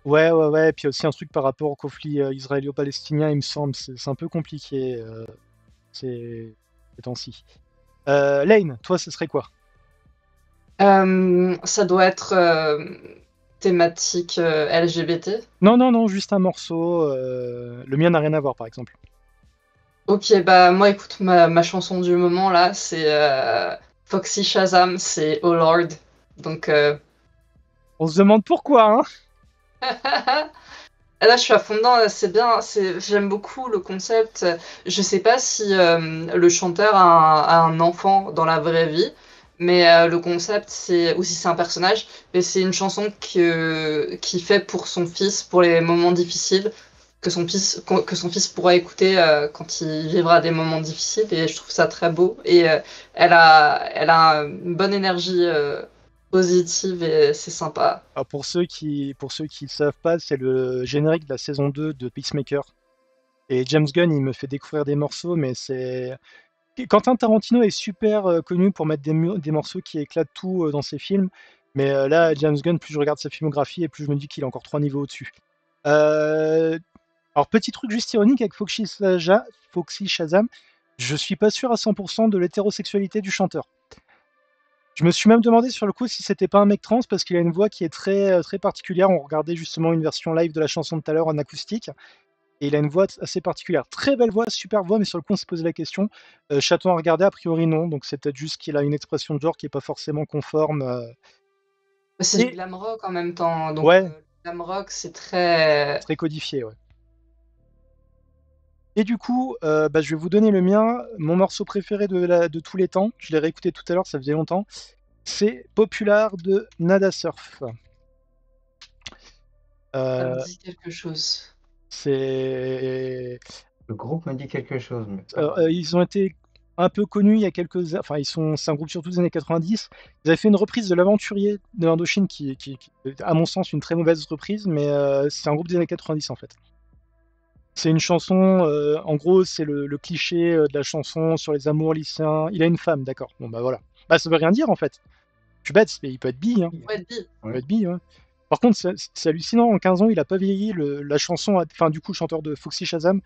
Speaker 3: Ouais, et puis aussi un truc par rapport au conflit israélo-palestinien, il me semble, c'est un peu compliqué ces temps-ci. Lane, toi, ce serait quoi?
Speaker 1: Ça doit être thématique LGBT.
Speaker 3: Non, juste un morceau. Le mien n'a rien à voir, par exemple.
Speaker 1: Ok, bah moi écoute, ma chanson du moment là, c'est Foxy Shazam, c'est Oh Lord. Donc
Speaker 3: On se demande pourquoi, hein?
Speaker 1: là je suis à fond dedans, c'est bien, j'aime beaucoup le concept. Je sais pas si le chanteur a un enfant dans la vraie vie, mais le concept c'est, ou si c'est un personnage, mais c'est une chanson qui fait pour son fils, pour les moments difficiles, que son fils pourra écouter quand il vivra des moments difficiles, et je trouve ça très beau. Et elle a une bonne énergie positive et c'est sympa.
Speaker 3: Alors, pour ceux qui savent pas, c'est le générique de la saison 2 de Peacemaker. Et James Gunn, il me fait découvrir des morceaux, mais c'est... Quentin Tarantino est super connu pour mettre des morceaux qui éclatent tout dans ses films. Mais là, James Gunn, plus je regarde sa filmographie et plus je me dis qu'il est encore 3 niveaux au-dessus. Alors, petit truc juste ironique avec Foxy Shazam, je suis pas sûr à 100% de l'hétérosexualité du chanteur. Je me suis même demandé sur le coup si c'était pas un mec trans parce qu'il a une voix qui est très, très particulière. On regardait justement une version live de la chanson de tout à l'heure en acoustique et il a une voix assez particulière. Très belle voix, super voix, mais sur le coup on se posait la question. Chaton à regarder, a priori non, donc c'est peut-être juste qu'il a une expression de genre qui est pas forcément conforme.
Speaker 1: C'est du
Speaker 3: Et
Speaker 1: glam rock en même temps, donc
Speaker 3: ouais,
Speaker 1: le glam rock c'est très...
Speaker 3: très codifié, ouais. Et du coup, bah, je vais vous donner le mien, mon morceau préféré de tous les temps. Je l'ai réécouté tout à l'heure, ça faisait longtemps. C'est Popular de Nada Surf.
Speaker 1: Ça me
Speaker 3: Euh,
Speaker 1: dit quelque chose.
Speaker 3: c'est,
Speaker 2: Le groupe me dit quelque chose, mais pas.
Speaker 3: ils ont été un peu connus il y a enfin, c'est un groupe surtout des années 90. Ils avaient fait une reprise de L'Aventurier de l'Indochine qui est, à mon sens, une très mauvaise reprise, mais c'est un groupe des années 90 en fait. C'est une chanson, en gros, c'est le cliché de la chanson sur les amours lycéens. Il a une femme, d'accord. Bon, bah voilà. Bah, ça veut rien dire en fait. Je suis bête, il peut être bi, hein.
Speaker 1: Ouais, bi.
Speaker 3: Il peut
Speaker 2: Ouais.
Speaker 3: être bi, hein. Par contre, c'est hallucinant. En 15 ans, il a pas vieilli. La chanson, enfin, du coup, le chanteur de Foxy Shazam,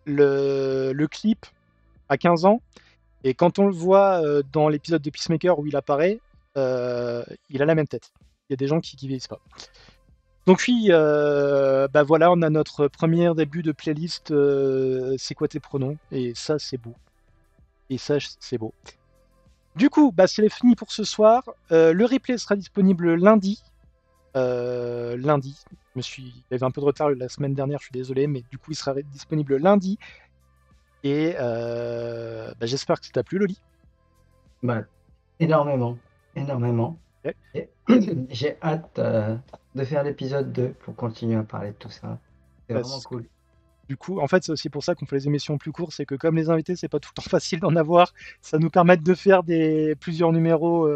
Speaker 3: le clip à 15 ans. Et quand on le voit dans l'épisode de Peacemaker où il apparaît, il a la même tête. Il y a des gens qui vieillissent pas. Donc oui, bah voilà, on a notre premier début de playlist. C'est quoi tes pronoms? Et ça, c'est beau. Et ça, c'est beau. Du coup, bah c'est fini pour ce soir. Le replay sera disponible lundi. Lundi. Il y avait un peu de retard la semaine dernière, je suis désolé, mais du coup, il sera disponible lundi. Et bah, j'espère que ça t'a plu, Loli.
Speaker 2: Bah, énormément, énormément.
Speaker 3: Ouais.
Speaker 2: Et j'ai hâte de faire l'épisode 2 pour continuer à parler de tout ça. C'est vraiment
Speaker 3: Parce que,
Speaker 2: cool.
Speaker 3: du coup, en fait, c'est aussi pour ça qu'on fait les émissions plus courtes, c'est que comme les invités, c'est pas tout le temps facile d'en avoir, ça nous permet de faire plusieurs numéros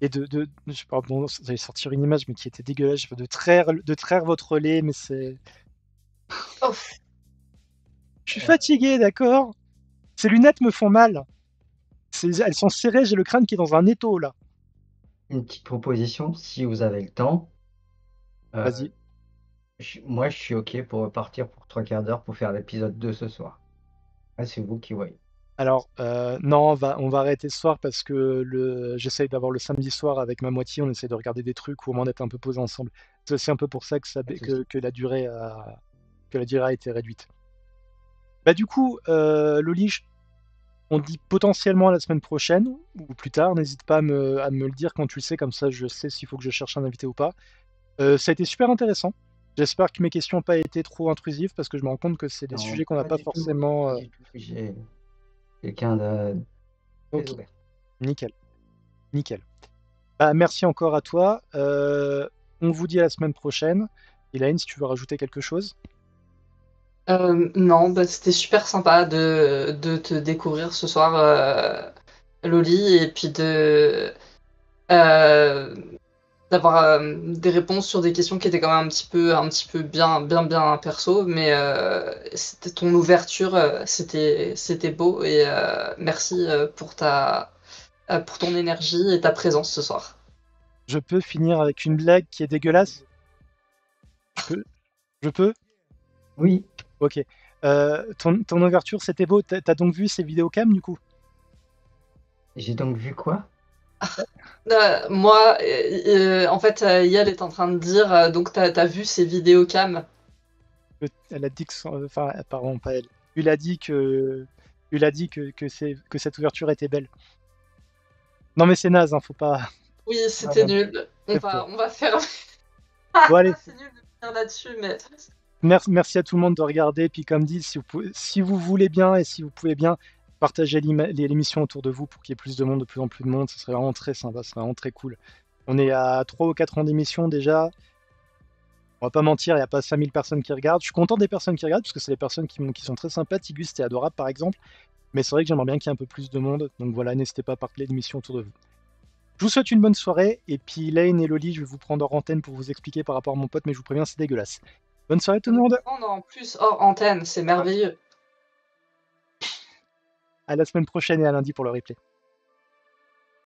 Speaker 3: et je sais pas, bon, j'allais sortir une image, mais qui était dégueulasse, de traire votre lait, mais c'est.
Speaker 1: Oh,
Speaker 3: Je suis fatigué, d'accord? Ces lunettes me font mal. Elles sont serrées, j'ai le crâne qui est dans un étau, là.
Speaker 2: Une petite proposition, si vous avez le temps.
Speaker 3: Vas-y.
Speaker 2: Moi, je suis OK pour repartir pour 3/4 d'heure pour faire l'épisode 2 ce soir. Ah, c'est vous qui voyez.
Speaker 3: Alors, non, on va arrêter ce soir parce que j'essaye d'avoir le samedi soir avec ma moitié, on essaie de regarder des trucs ou au moins d'être un peu posés ensemble. C'est aussi un peu pour ça
Speaker 2: Pas de souci.
Speaker 3: que la durée a été réduite. Bah du coup, Loli, on dit potentiellement à la semaine prochaine ou plus tard. N'hésite pas à me le dire quand tu le sais, comme ça je sais s'il faut que je cherche un invité ou pas. Ça a été super intéressant. J'espère que mes questions n'ont pas été trop intrusives parce que je me rends compte que c'est des
Speaker 2: Non,
Speaker 3: sujets qu'on n'a
Speaker 2: pas
Speaker 3: pas
Speaker 2: du tout.
Speaker 3: forcément.
Speaker 2: Pas du tout. J'ai quelqu'un de très
Speaker 3: Ok,
Speaker 2: ouvert.
Speaker 3: nickel, nickel. Bah, merci encore à toi. On vous dit à la semaine prochaine. Elaine, si tu veux rajouter quelque chose.
Speaker 1: non, bah, c'était super sympa de te découvrir ce soir, Loli, et puis euh, d'avoir des réponses sur des questions qui étaient quand même un petit peu bien perso, mais c'était ton ouverture, c'était beau, et merci pour ton énergie et ta présence ce soir.
Speaker 3: Je peux finir avec une blague qui est dégueulasse? Je peux? Je peux?
Speaker 2: Oui,
Speaker 3: Ok. Ton ouverture, c'était beau. T'as donc vu ces vidéocams du coup?
Speaker 2: j'ai donc vu quoi?
Speaker 1: Moi, en fait, Yael est en train de dire, donc t'as vu ces vidéocams?
Speaker 3: Elle a dit que enfin, pardon, pas elle. Il a dit que cette ouverture était belle. Non mais c'est naze, hein, faut pas.
Speaker 1: Oui,
Speaker 2: Ah
Speaker 1: c'était
Speaker 2: bon,
Speaker 1: nul.
Speaker 3: C'est faux.
Speaker 1: On va faire.
Speaker 3: Bon allez,
Speaker 1: C'est nul de finir là-dessus, mais.
Speaker 3: merci à tout le monde de regarder. Puis comme dit, si vous voulez bien et si vous pouvez bien, partagez l'émission autour de vous pour qu'il y ait plus de monde, de plus en plus de monde. Ce serait vraiment très sympa, ce serait vraiment très cool. On est à 3 ou 4 ans d'émission déjà. On va pas mentir, il n'y a pas 5000 personnes qui regardent. Je suis content des personnes qui regardent parce que c'est des personnes qui sont très sympas. Tigus, c'était adorable par exemple. Mais c'est vrai que j'aimerais bien qu'il y ait un peu plus de monde. Donc voilà, n'hésitez pas à partager l'émission autour de vous. Je vous souhaite une bonne soirée. Et puis Lane et Loli, je vais vous prendre hors antenne pour vous expliquer par rapport à mon pote, mais je vous préviens, c'est dégueulasse. Bonne soirée tout le monde.
Speaker 1: Prendre en plus hors antenne, c'est merveilleux.
Speaker 3: À la semaine prochaine et à lundi pour le replay.